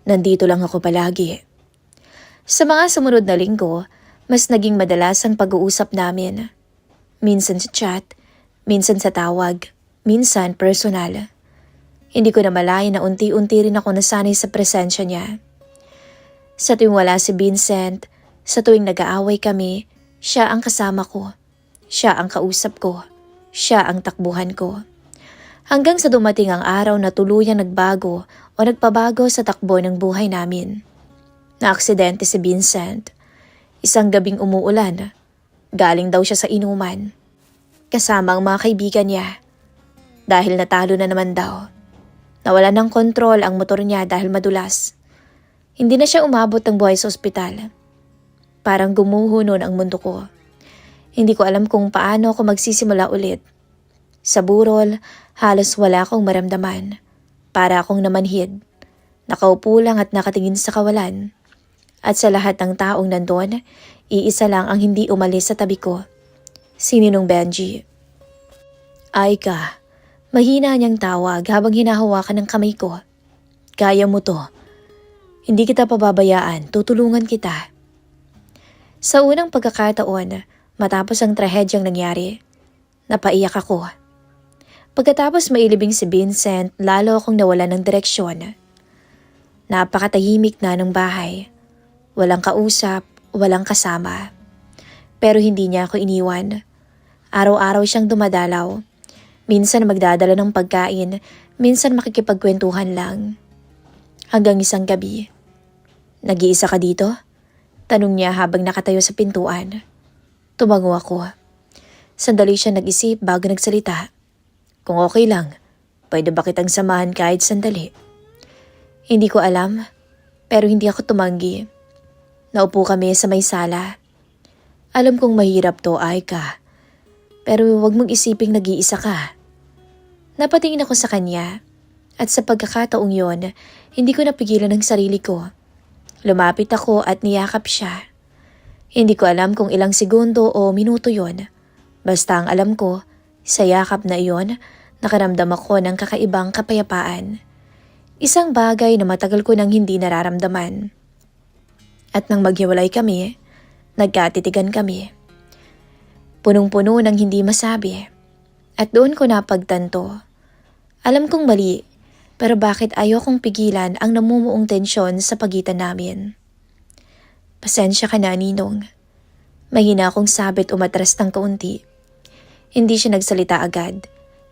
nandito lang ako palagi. Sa mga sumunod na linggo, mas naging madalas ang pag-uusap namin. Minsan sa chat, minsan sa tawag, minsan personal. Hindi ko na malayan na unti-unti rin ako nasanay sa presensya niya. Sa tuwing wala si Vincent, sa tuwing nag-aaway kami, siya ang kasama ko. Siya ang kausap ko. Siya ang takbuhan ko. Hanggang sa dumating ang araw na tuluyang nagbago o nagpabago sa takbo ng buhay namin. Naaksidente si Vincent. Isang gabing umuulan. Galing daw siya sa inuman. Kasama ang mga kaibigan niya. Dahil natalo na naman daw. Nawala ng kontrol ang motor niya dahil madulas. Hindi na siya umabot ng buhay sa ospital. Parang gumuho noon ang mundo ko. Hindi ko alam kung paano ako magsisimula ulit. Sa burol, halos wala akong maramdaman. Para akong namanhid. Nakaupo lang at nakatingin sa kawalan. At sa lahat ng taong nandun, iisa lang ang hindi umalis sa tabi ko. Si Ninong Benji. Aika, mahina niyang tawag habang hinahawakan ng kamay ko. Kaya mo to. Hindi kita pababayaan, tutulungan kita. Sa unang pagkakataon, matapos ang trahedyang nangyari, napaiyak ako. Pagkatapos mailibing si Vincent, lalo akong nawalan ng direksyon. Napakatahimik na ng bahay. Walang kausap, walang kasama. Pero hindi niya ako iniwan. Araw-araw siyang dumadalaw. Minsan magdadala ng pagkain, minsan makikipagkwentuhan lang. Hanggang isang gabi. Nag-iisa ka dito? Tanong niya habang nakatayo sa pintuan. Tumango ako. Sandali siya nag-isip bago nagsalita. Kung okay lang, pwede ba kitang samahan kahit sandali? Hindi ko alam, pero hindi ako tumanggi. Naupo kami sa may sala. Alam kong mahirap to, Aika. Pero huwag mong isiping nag-iisa ka. Napatingin ako sa kanya. At sa pagkakataong yon, hindi ko napigilan ang sarili ko. Lumapit ako at niyakap siya. Hindi ko alam kung ilang segundo o minuto yon. Basta ang alam ko, sa yakap na iyon, nakaramdam ako ng kakaibang kapayapaan. Isang bagay na matagal ko nang hindi nararamdaman. At nang maghiwalay kami, nagkatitigan kami. Punong-puno ng hindi masabi. At doon ko napagtanto. Alam kong mali. Pero bakit ayokong pigilan ang namumuong tensyon sa pagitan namin? Pasensya ka na, Ninong. Mahina akong sabit umatras ng kaunti. Hindi siya nagsalita agad.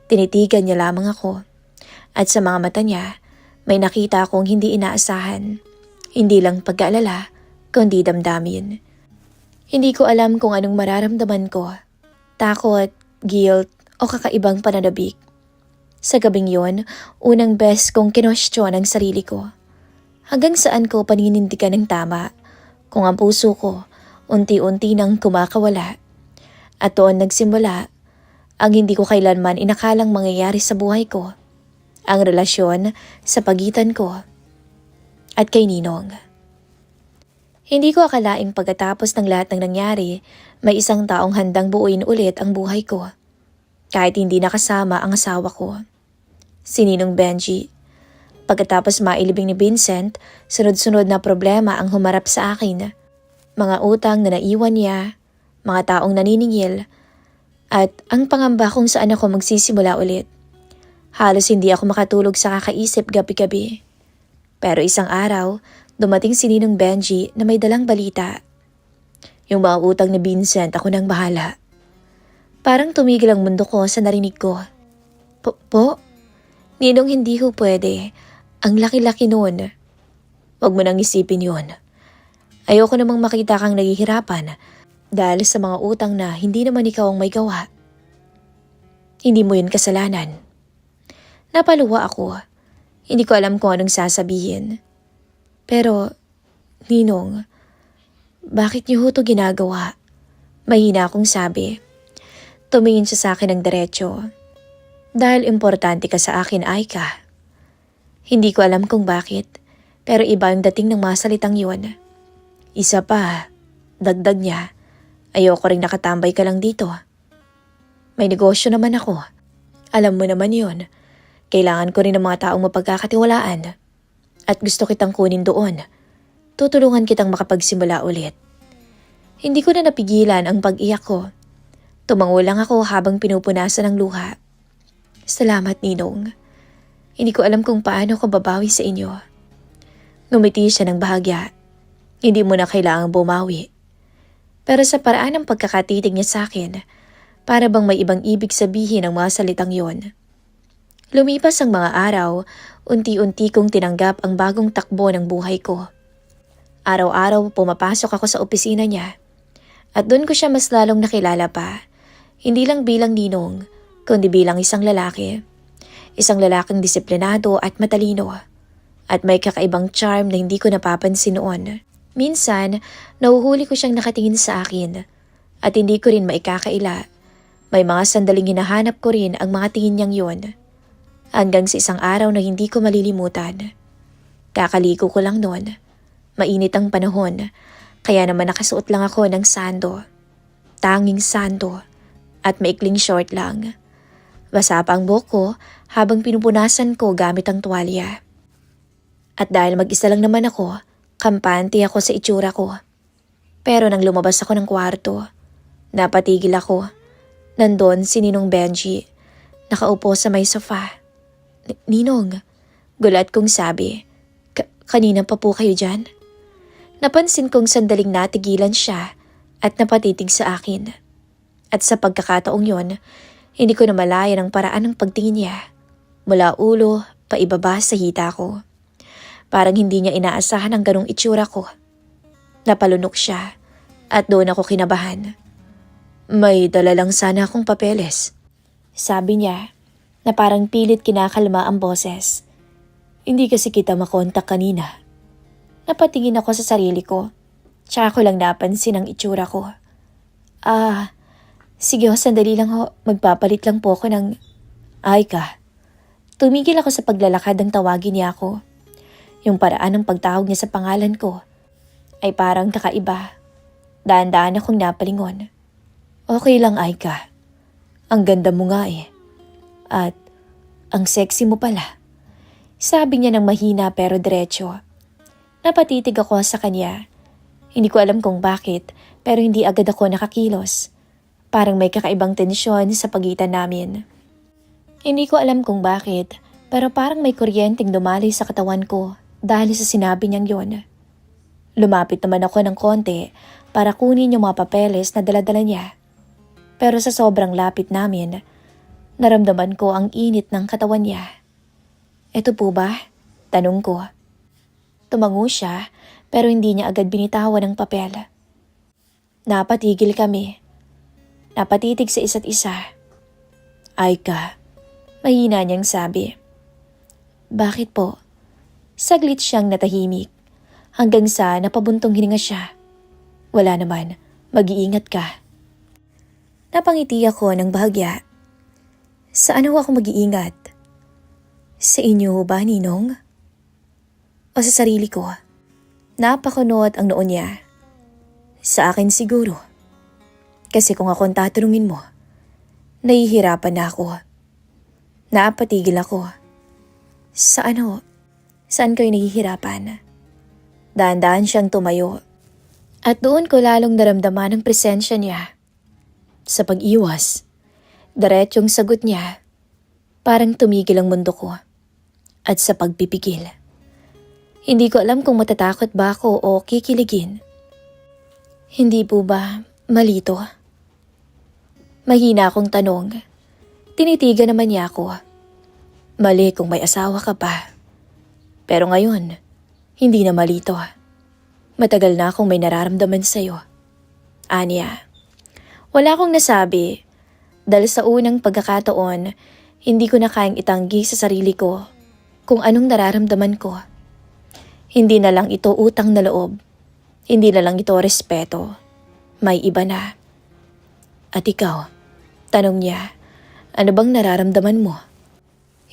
Tinitigan niya lamang ako. At sa mga mata niya, may nakita akong hindi inaasahan. Hindi lang pag-aalala, kundi damdamin. Hindi ko alam kung anong mararamdaman ko. Takot, guilt, o kakaibang pananabik. Sa gabing yon, unang best kong kinwestiyon ang sarili ko. Hanggang saan ko paninindigan ng tama, kung ang puso ko unti-unti nang kumakawala. At doon nagsimula ang hindi ko kailanman inakalang mangyayari sa buhay ko. Ang relasyon sa pagitan ko at kay Ninong. Hindi ko akalaing pagkatapos ng lahat ng nangyari, may isang taong handang buuin ulit ang buhay ko. Kahit hindi nakasama ang asawa ko. Si Ninong Benji. Pagkatapos mailibing ni Vincent, sunod-sunod na problema ang humarap sa akin. Mga utang na naiwan niya, mga taong naniningil, at ang pangamba kung saan ako magsisimula ulit. Halos hindi ako makatulog sa kakaisip gabi-gabi. Pero isang araw, dumating si Ninong Benji na may dalang balita. Yung mga utang ni Vincent, ako nang bahala. Parang tumigil ang mundo ko sa narinig ko. Po? Ninong, hindi ho pwede. Ang laki-laki nun. Huwag mo nang isipin yun. Ayoko namang makita kang naghihirapan dahil sa mga utang na hindi naman ikaw ang may gawa. Hindi mo yun kasalanan. Napaluwa ako. Hindi ko alam kung anong sasabihin. Pero, Ninong, bakit niyo ho to ginagawa? Mahina akong sabi. Tumingin siya sa akin ng diretso. Dahil importante ka sa akin, Aika. Hindi ko alam kung bakit, Pero iba ang dating ng mga salitang yun. Isa pa, dagdag niya, ayoko rin nakatambay ka lang dito. May negosyo naman ako. Alam mo naman yun. Kailangan ko rin ng mga taong mapagkakatiwalaan. At gusto kitang kunin doon. Tutulungan kitang makapagsimula ulit. Hindi ko na napigilan ang pag-iyak ko. Tumango lang ako habang pinupunasan ng luha. Salamat, Ninong. Hindi ko alam kung paano ko babawi sa inyo. Ngumiti siya ng bahagya. Hindi mo na kailangang bumawi. Pero sa paraan ng pagkakatitig niya sa akin, para bang may ibang ibig sabihin ang mga salitang yon. Lumipas ang mga araw, unti-unti kong tinanggap ang bagong takbo ng buhay ko. Araw-araw pumapasok ako sa opisina niya. At doon ko siya mas lalong nakilala pa. Hindi lang bilang ninong, kundi bilang isang lalaki. Isang lalaking disiplinado at matalino. At may kakaibang charm na hindi ko napapansin noon. Minsan, nahuhuli ko siyang nakatingin sa akin. At hindi ko rin maikakaila. May mga sandaling hinahanap ko rin ang mga tingin niyang yon. Hanggang sa isang araw na hindi ko malilimutan. Kakaligo ko lang noon. Mainit ang panahon. Kaya naman nakasuot lang ako ng sando. Tanging sando. At maikling short lang. Basa pa ang buhok ko habang pinupunasan ko gamit ang tuwalya. At dahil mag-isa lang naman ako, kampante ako sa itsura ko. Pero nang lumabas ako ng kwarto, napatigil ako. Nandun si Ninong Benji, nakaupo sa may sofa. Ninong, gulat kong sabi, kanina pa po kayo dyan? Napansin kong sandaling natigilan siya at napatitig sa akin. At sa pagkakataong yon, hindi ko na malaya ng paraan ng pagtingin niya. Mula ulo, paibaba sa hita ko. Parang hindi niya inaasahan ang ganong itsura ko. Napalunok siya at doon ako kinabahan. May dala lang sana akong papeles. Sabi niya na parang pilit kinakalma ang boses. Hindi kasi kita makontak kanina. Napatingin ako sa sarili ko. Tsaka ko lang napansin ang itsura ko. Sige ho, sandali lang ho. Magpapalit lang po ako ng... Aika. Tumigil ako sa paglalakad ng tawagin niya ako. Yung paraan ng pagtawag niya sa pangalan ko ay parang kakaiba. Daan-daan akong napalingon. Okay lang, Aika. Ang ganda mo nga eh. At ang sexy mo pala. Sabi niya ng mahina pero diretso. Napatitig ako sa kanya. Hindi ko alam kung bakit pero hindi agad ako nakakilos. Parang may kakaibang tensyon sa pagitan namin. Hindi ko alam kung bakit pero parang may kuryenteng dumaloy sa katawan ko. Dahil sa sinabi niyang yon. Lumapit naman ako ng konti para kunin yung mga papeles na daladala niya. Pero sa sobrang lapit namin, naramdaman ko ang init ng katawan niya. Eto po ba? Tanong ko. Tumango siya pero hindi niya agad binitawan ang papel. Napatigil kami. Napatitig sa isa't isa. Aika, mahina niyang sabi. Bakit po? Saglit siyang natahimik, hanggang sa napabuntong hininga siya. Wala naman, mag-iingat ka. Napangiti ako ng bahagya. Saan ako mag-iingat? Sa inyo ba, Ninong? O sa sarili ko? Napakunot ang noo niya. Sa akin siguro. Kasi kung akong tatanungin mo, nahihirapan na ako. Napatigil ako. Sa ano? Saan kayo nahihirapan? Daan-daan siyang tumayo. At doon ko lalong naramdaman ang presensya niya. Sa pag-iwas, diretsong sagot niya. Parang tumigil ang mundo ko. At sa pagpipigil. Hindi ko alam kung matatakot ba ako o kikiligin. Hindi po ba malito? Mahina akong tanong. Tinitigan naman niya ako. Mali kung may asawa ka pa. Pero ngayon, hindi na malito. Matagal na akong may nararamdaman sa'yo. Anya, wala akong nasabi. Dahil sa unang pagkakataon, hindi ko na kayang itanggi sa sarili ko kung anong nararamdaman ko. Hindi na lang ito utang na loob. Hindi na lang ito respeto. May iba na. At ikaw, tanong niya, ano bang nararamdaman mo?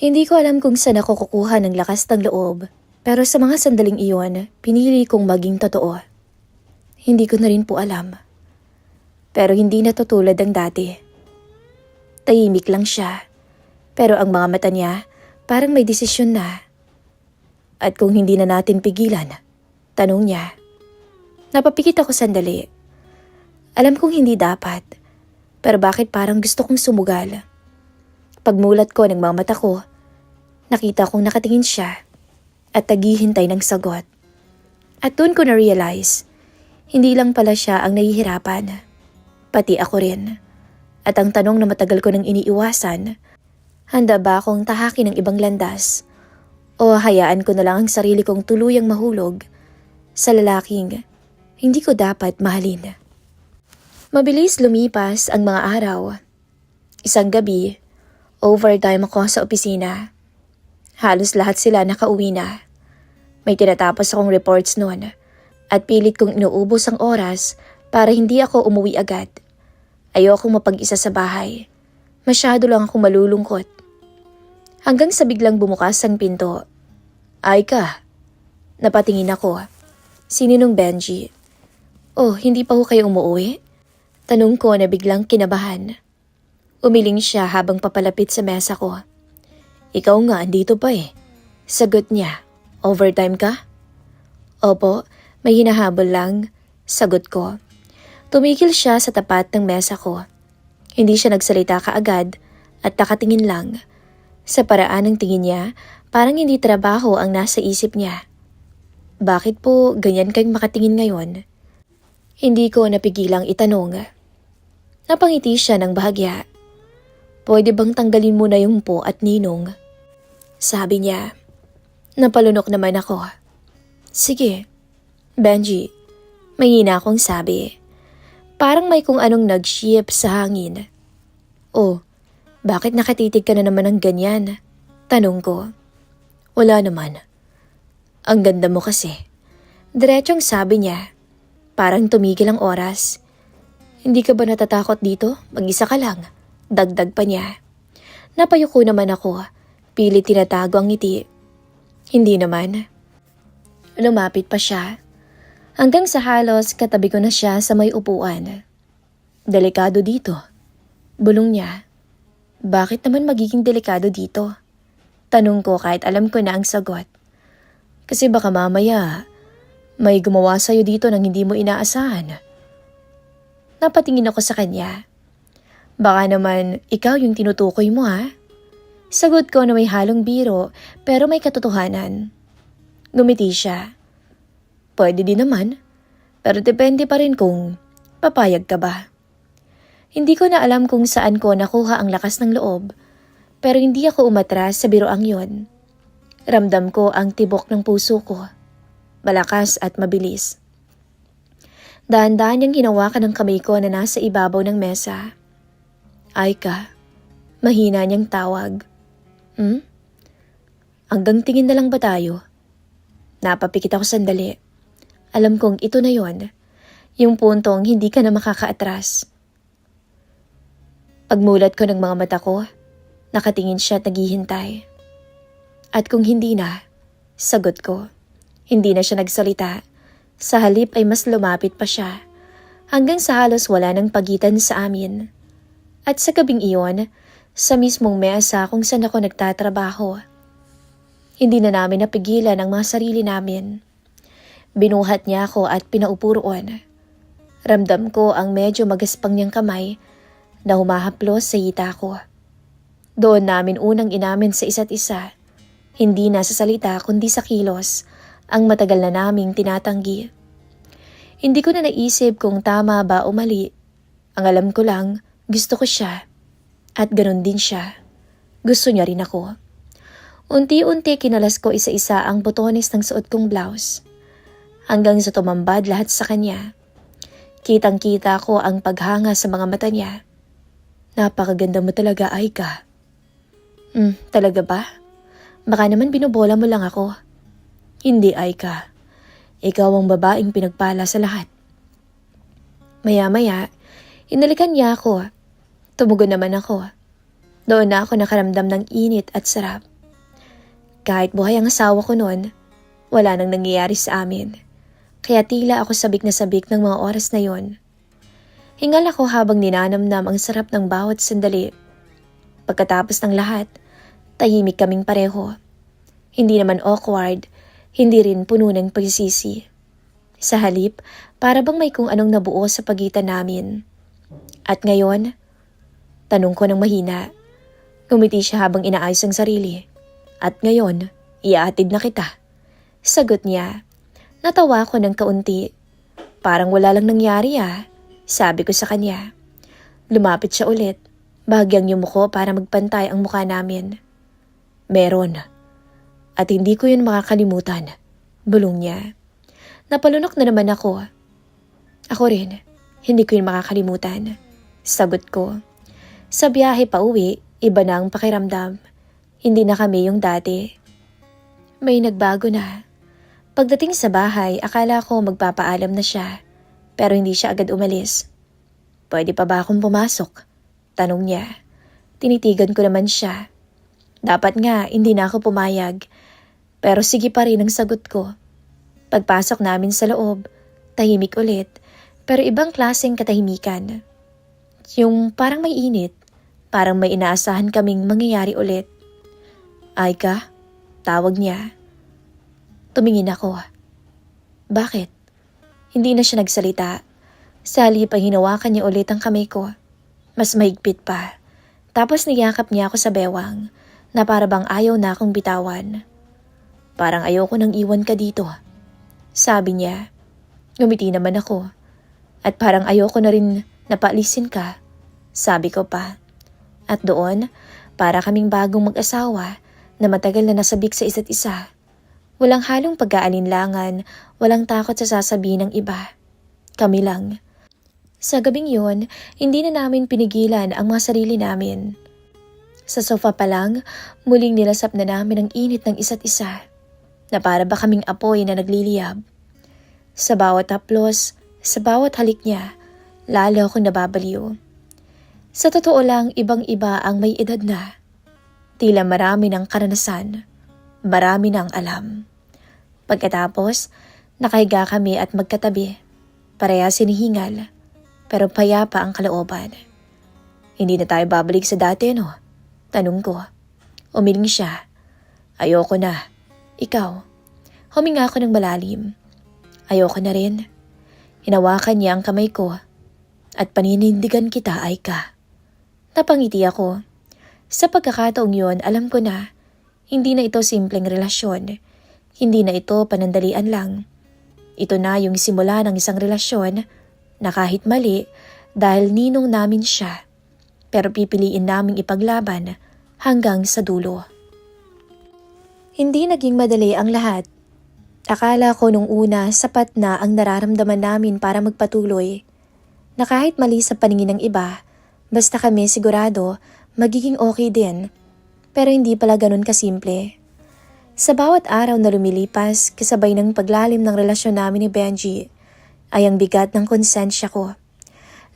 Hindi ko alam kung saan ako kukuha ng lakas ng loob Pero sa mga sandaling iyon, pinili kong maging totoo. Hindi ko na rin po alam. Pero hindi na tutulad ng dati. Tahimik lang siya. Pero ang mga mata niya, parang may desisyon na. At kung hindi na natin pigilan, tanong niya. Napapikit ako sandali. Alam kong hindi dapat. Pero bakit parang gusto kong sumugal? Pagmulat ko ng mga mata ko, nakita kong nakatingin siya at naghihintay ng sagot. At doon ko na-realize, hindi lang pala siya ang nahihirapan. Pati ako rin. At ang tanong na matagal ko nang iniiwasan, handa ba akong tahakin ng ibang landas? O hayaan ko na lang ang sarili kong tuluyang mahulog sa lalaking hindi ko dapat mahalin? Mabilis lumipas ang mga araw. Isang gabi, overtime ako sa opisina. Halos lahat sila nakauwi na. May tinatapos akong reports noon at pilit kong inuubos ang oras para hindi ako umuwi agad. Ayokong mapag-isa sa bahay. Masyado lang akong malulungkot. Hanggang sa biglang bumukas ang pinto. Aika, napatingin ako. Sininong Benji? Oh, hindi pa ho kayo umuwi? Tanong ko na biglang kinabahan. Umiling siya habang papalapit sa mesa ko. Ikaw nga, andito pa eh. Sagot niya, overtime ka? Opo, may hinahabol lang. Sagot ko. Tumigil siya sa tapat ng mesa ko. Hindi siya nagsalita kaagad at nakatingin lang. Sa paraan ng tingin niya, parang hindi trabaho ang nasa isip niya. Bakit po ganyan kayong makatingin ngayon? Hindi ko napigilang itanong. Napangiti siya ng bahagya. Pwede bang tanggalin mo na yung po at ninong? Sabi niya. Napalunok naman ako. Sige. Benji, may hina akong sabi. Parang may kung anong nag-ship sa hangin. Oh, bakit nakatitig ka na naman ng ganyan? Tanong ko. Wala naman. Ang ganda mo kasi. Diretsong sabi niya. Parang tumigil ang oras. Hindi ka ba natatakot dito? Mag-isa ka lang. Dagdag pa niya. Napayuko naman ako. Pilit tinatago ang ngiti. Hindi naman. Lumapit pa siya. Hanggang sa halos katabi ko na siya sa may upuan. Delikado dito. Bulong niya. Bakit naman magiging delikado dito? Tanong ko kahit alam ko na ang sagot. Kasi baka mamaya may gumawa sa'yo dito nang hindi mo inaasahan. Napatingin ako sa kanya. Baka naman ikaw yung tinutukoy mo ha? Sagot ko na may halong biro pero may katotohanan. Ngumiti siya. Pwede din naman, pero depende pa rin kung papayag ka ba. Hindi ko na alam kung saan ko nakuha ang lakas ng loob, pero hindi ako umatras sa biroang yon. Ramdam ko ang tibok ng puso ko, malakas at mabilis. Dahan-dahan niyang hinawakan ng kamay ko na nasa ibabaw ng mesa. Aika, mahina niyang tawag. Hanggang tingin na lang ba tayo? Napapikit ako sandali. Alam kong ito na yon, yung puntong hindi ka na makakaatras. Pagmulat ko ng mga mata ko, nakatingin siya at naghihintay. At kung hindi na, sagot ko. Hindi na siya nagsalita. Sa halip ay mas lumapit pa siya, hanggang sa halos wala ng pagitan sa amin. At sa gabing iyon, sa mismong mesa kung saan ako nagtatrabaho. Hindi na namin napigilan ang mga sarili namin. Binuhat niya ako at pinaupo roon. Ramdam ko ang medyo magaspang niyang kamay na humahaplos sa hita ko. Doon namin unang inamin sa isa't isa, hindi na sa salita kundi sa kilos, ang matagal na naming tinatanggi. Hindi ko na naisip kung tama ba o mali. Ang alam ko lang, gusto ko siya. At ganun din siya. Gusto niya rin ako. Unti-unti kinalas ko isa-isa ang botones ng suot kong blouse. Hanggang sa tumambad lahat sa kanya. Kitang-kita ko ang paghanga sa mga mata niya. Napakaganda mo talaga, Aika. Talaga ba? Baka naman binobola mo lang ako. Hindi, Aika. Ikaw ang babaeng pinagpala sa lahat. Maya-maya, inalikan niya ako. Tumugon naman ako. Doon na ako nakaramdam ng init at sarap. Kahit buhay ang asawa ko noon, Wala nang nangyayari sa amin. Kaya tila ako sabik na sabik ng mga oras na yon. Hingal ako habang ninanamnam ang sarap ng bawat sandali. Pagkatapos ng lahat, tahimik kaming pareho. Hindi naman awkward, hindi rin puno ng pagsisisi. Sa halip, para bang may kung anong nabuo sa pagitan namin. At ngayon, tanong ko ng mahina. Ngumiti siya habang inaayos ang sarili. At ngayon, iaatid na kita. Sagot niya. Natawa ko ng kaunti. Parang wala lang nangyari sabi ko sa kanya. Lumapit siya ulit. Bahagyang yumuko para magpantay ang mukha namin. Meron. At hindi ko yun makakalimutan. Bulong niya. Napalunok na naman ako. Ako rin. Hindi ko yun makakalimutan. Sagot ko. Sa biyahe pa uwi, iba na ang pakiramdam. Hindi na kami yung dati. May nagbago na. Pagdating sa bahay, akala ko magpapaalam na siya. Pero hindi siya agad umalis. Pwede pa ba akong pumasok? Tanong niya. Tinitigan ko naman siya. Dapat nga, hindi na ako pumayag. Pero sige pa rin ang sagot ko. Pagpasok namin sa loob, tahimik ulit. Pero ibang klaseng katahimikan. Yung parang may init. Parang may inaasahan kaming mangyayari ulit. Aika, tawag niya. Tumingin ako. Bakit? Hindi na siya nagsalita. Sa halip ay hinawakan niya ulit ang kamay ko. Mas mahigpit pa. Tapos niyakap niya ako sa bewang na para bang ayaw na akong bitawan. Parang ayoko nang iwan ka dito. Sabi niya. Ngumiti naman ako. At parang ayoko na rin napaalisin ka. Sabi ko pa. At doon, para kaming bagong mag-asawa na matagal na nasabik sa isa't isa. Walang halong pag-aalinlangan, walang takot sa sasabihin ng iba. Kami lang. Sa gabing yun, hindi na namin pinigilan ang mga sarili namin. Sa sofa pa lang, muling nilasap na namin ang init ng isa't isa, na para ba kaming apoy na nagliliyab. Sa bawat haplos, sa bawat halik niya, lalo akong nababaliw. Sa totoo lang, ibang-iba ang may edad na. Tila marami ng karanasan, marami ng alam. Pagkatapos, nakahiga kami at magkatabi. Parehas hinihingal, pero payapa ang kalooban. Hindi na tayo babalik sa dati, no? Tanong ko. Umiling siya. Ayoko na. Ikaw. Huminga ako ng malalim. Ayoko na rin. Hinawakan niya ang kamay ko at paninindigan kita, Aika. Napangiti ako. Sa pagkakataong yun, alam ko na hindi na ito simpleng relasyon. Hindi na ito panandalian lang. Ito na yung simula ng isang relasyon na kahit mali dahil ninong namin siya, pero pipiliin naming ipaglaban hanggang sa dulo. Hindi naging madali ang lahat. Akala ko nung una sapat na ang nararamdaman namin para magpatuloy. Na kahit mali sa paningin ng iba, basta kami sigurado magiging okay din. Pero hindi pala ganun kasimple. Sa bawat araw na lumilipas kasabay ng paglalim ng relasyon namin ni Benji, ay ang bigat ng konsensya ko.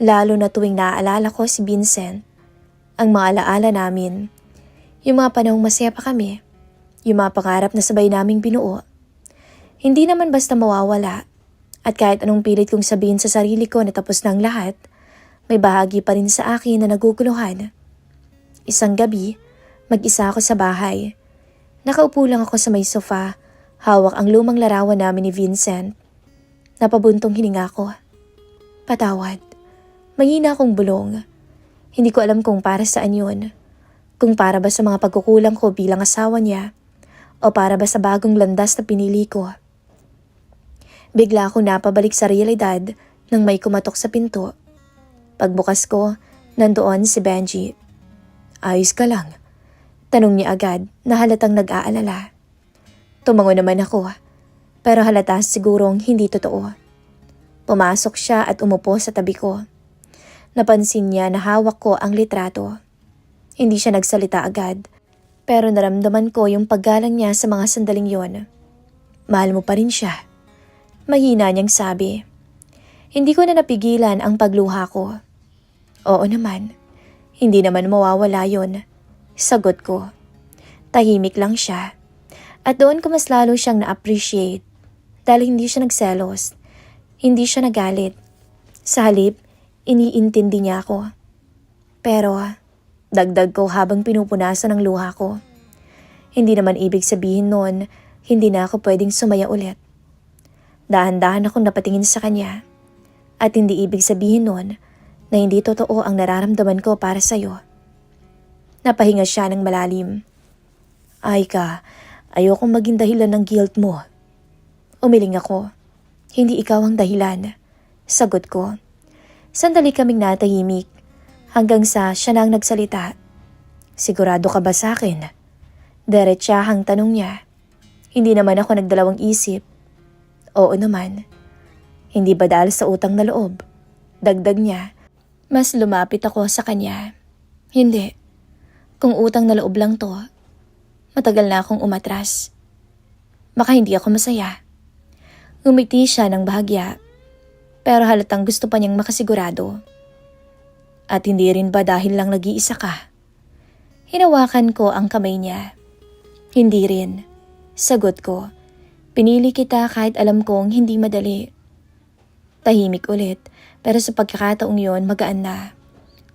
Lalo na tuwing naaalala ko si Vincent. Ang mga alaala namin. Yung mga panahong masaya pa kami. Yung mga pangarap na sabay naming binuo. Hindi naman basta mawawala. At kahit anong pilit kong sabihin sa sarili ko na tapos na ang lahat, may bahagi pa rin sa akin na naguguluhan. Isang gabi, mag-isa ako sa bahay. Nakaupo lang ako sa may sofa, hawak ang lumang larawan namin ni Vincent. Napabuntong hininga ko. Patawad. Mahina akong bulong. Hindi ko alam kung para saan yun. Kung para ba sa mga pagkukulang ko bilang asawa niya, o para ba sa bagong landas na pinili ko. Bigla akong napabalik sa realidad nang may kumatok sa pinto. Pagbukas ko, nandoon si Benji. Ayos ka lang? Tanong niya agad na halatang nag-aalala. Tumango naman ako, pero halata sigurong hindi totoo. Pumasok siya at umupo sa tabi ko. Napansin niya na hawak ko ang litrato. Hindi siya nagsalita agad, pero naramdaman ko yung paggalang niya sa mga sandaling yon. Mahal mo pa rin siya. Mahina niyang sabi. Hindi ko na napigilan ang pagluha ko. Oo naman, hindi naman mawawala yon. Sagot ko. Tahimik lang siya. At doon ko mas lalo siyang na-appreciate dahil hindi siya nagselos, hindi siya nagalit. Sa halip, iniintindi niya ako. Pero dagdag ko habang pinupunasan ang luha ko. Hindi naman ibig sabihin noon, hindi na ako pwedeng sumaya ulit. Dahan-dahan akong napatingin sa kanya. At hindi ibig sabihin noon na hindi totoo ang nararamdaman ko para sa'yo. Napahinga siya ng malalim. Aika, ayokong maging dahilan ng guilt mo. Umiling ako. Hindi ikaw ang dahilan. Sagot ko. Sandali kaming natahimik hanggang sa siya na ang nagsalita. Sigurado ka ba sa akin? Diretsahang tanong niya. Hindi naman ako nagdalawang isip. Oo naman. Hindi ba dahil sa utang na loob? Dagdag niya. Mas lumapit ako sa kanya. Hindi. Kung utang na loob lang to, matagal na akong umatras. Baka hindi ako masaya. Ngumiti siya ng bahagya, pero halatang gusto pa niyang makasigurado. At hindi rin ba dahil lang nag-iisa ka? Hinawakan ko ang kamay niya. Hindi rin. Sagot ko. Pinili kita kahit alam kong hindi madali. Tahimik ulit, pero sa pagkakataong yon magaan na.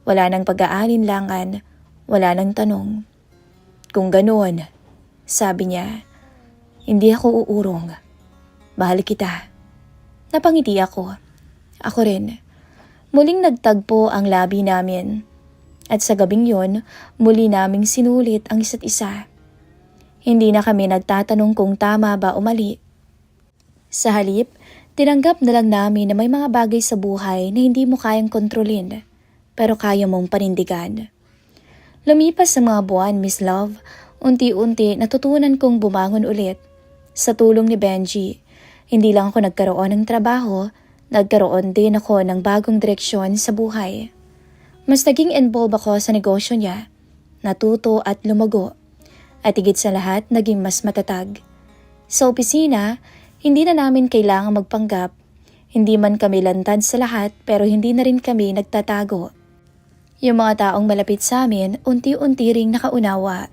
Wala nang pag-aalinlangan, wala nang tanong. Kung ganoon, sabi niya, hindi ako uurong. Mahal kita. Napangiti ako. Ako rin. Muling nagtagpo ang labi namin. At sa gabing yon, muli naming sinulit ang isa't isa. Hindi na kami nagtatanong kung tama ba o mali. Sa halip, tinanggap na lang namin na may mga bagay sa buhay na hindi mo kayang kontrolin, pero kaya mong panindigan. Lumipas sa mga buwan, Miss Love, unti-unti natutunan kong bumangon ulit. Sa tulong ni Benji, hindi lang ako nagkaroon ng trabaho, nagkaroon din ako ng bagong direksyon sa buhay. Mas naging involved ako sa negosyo niya, natuto at lumago, at higit sa lahat naging mas matatag. Sa opisina, hindi na namin kailangang magpanggap. Hindi man kami lantad sa lahat pero hindi na rin kami nagtatago. Yung mga taong malapit sa amin unti-unti ring nakaunawa.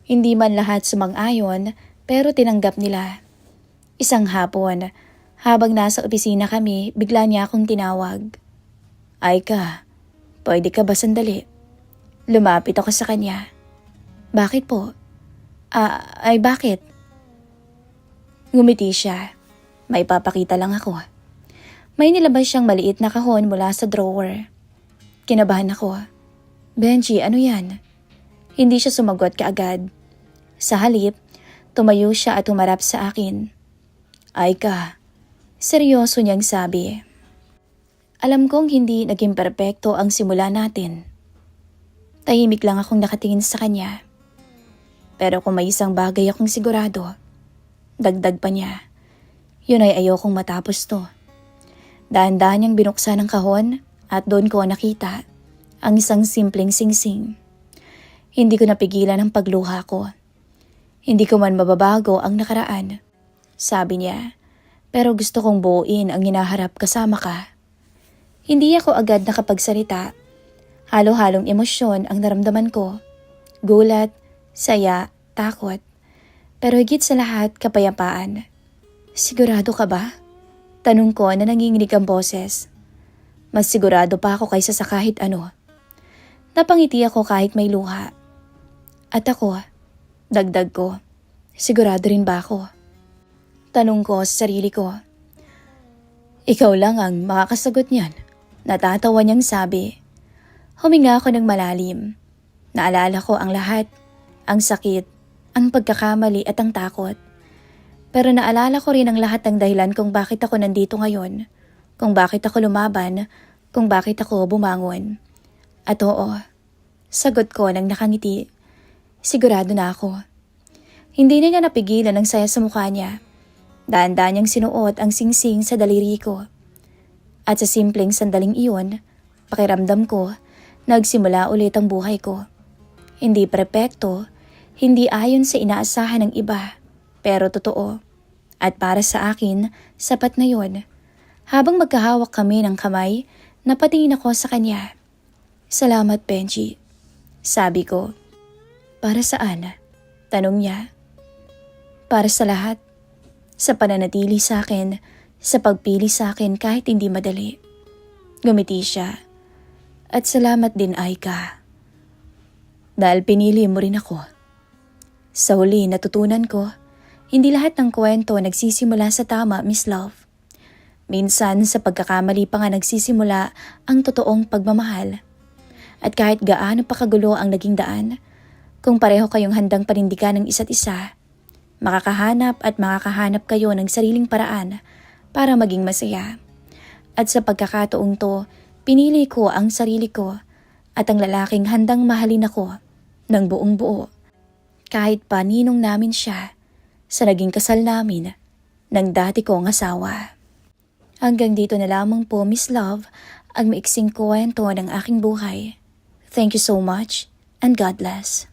Hindi man lahat sumang-ayon pero tinanggap nila. Isang hapon, habang nasa opisina kami, bigla niya akong tinawag. Aika, pwede ka ba sandali? Lumapit ako sa kanya. Bakit po? Ay bakit? Ngumiti siya. May papakita lang ako. May nilabas siyang maliit na kahon mula sa drawer. Kinabahan ako. Benji, ano yan? Hindi siya sumagot kaagad. Sa halip, tumayo siya at humarap sa akin. Aika, seryoso niyang sabi. Alam kong hindi naging perpekto ang simula natin. Tahimik lang akong nakatingin sa kanya. Pero kung may isang bagay akong sigurado, dagdag pa niya, yun ay ayokong matapos to. Dahan-dahan niyang binuksan ang kahon at doon ko nakita ang isang simpleng singsing. Hindi ko napigilan ang pagluha ko. Hindi ko man mababago ang nakaraan, sabi niya, pero gusto kong buuin ang hinaharap kasama ka. Hindi ako agad nakapagsalita. Halo-halong emosyon ang naramdaman ko. Gulat, saya, takot. Pero higit sa lahat, kapayapaan. Sigurado ka ba? Tanong ko na nanginginig ang boses. Mas sigurado pa ako kaysa sa kahit ano. Napangiti ako kahit may luha. At ako, dagdag ko, sigurado rin ba ako? Tanong ko sa sarili ko. Ikaw lang ang makakasagot niyan. Natatawa niyang sabi. Huminga ako ng malalim. Naalala ko ang lahat. Ang sakit, ang pagkakamali at ang takot. Pero naalala ko rin ang lahat ng dahilan kung bakit ako nandito ngayon, kung bakit ako lumaban, kung bakit ako bumangon. At oo, sagot ko nang nakangiti. Sigurado na ako. Hindi na niya napigilan ang saya sa mukha niya. Daan-daan niyang sinuot ang singsing sa daliri ko. At sa simpleng sandaling iyon, pakiramdam ko, nagsimula ulit ang buhay ko. Hindi perpekto, hindi ayon sa inaasahan ng iba, pero totoo. At para sa akin, sapat na yon. Habang magkahawak kami ng kamay, napatingin ako sa kanya. Salamat, Benji. Sabi ko. Para saan? Tanong niya. para sa lahat. Sa pananatili sa akin, sa pagpili sa akin kahit hindi madali. Ngumiti siya. At salamat din, Aika. Dahil pinili mo rin ako. Sa huli, natutunan ko, hindi lahat ng kwento nagsisimula sa tama, Miss Love. Minsan, sa pagkakamali pa nga nagsisimula ang totoong pagmamahal. At kahit gaano pa kagulo ang naging daan, kung pareho kayong handang panindigan ng isa't isa, makakahanap kayo ng sariling paraan para maging masaya. At sa pagkakataong to, pinili ko ang sarili ko at ang lalaking handang mahalin ako ng buong buo. Kahit pa ninong namin siya sa naging kasal namin ng dati kong asawa. Hanggang dito na lamang po, Miss Love, ang maiksing kwento ng aking buhay. Thank you so much and God bless.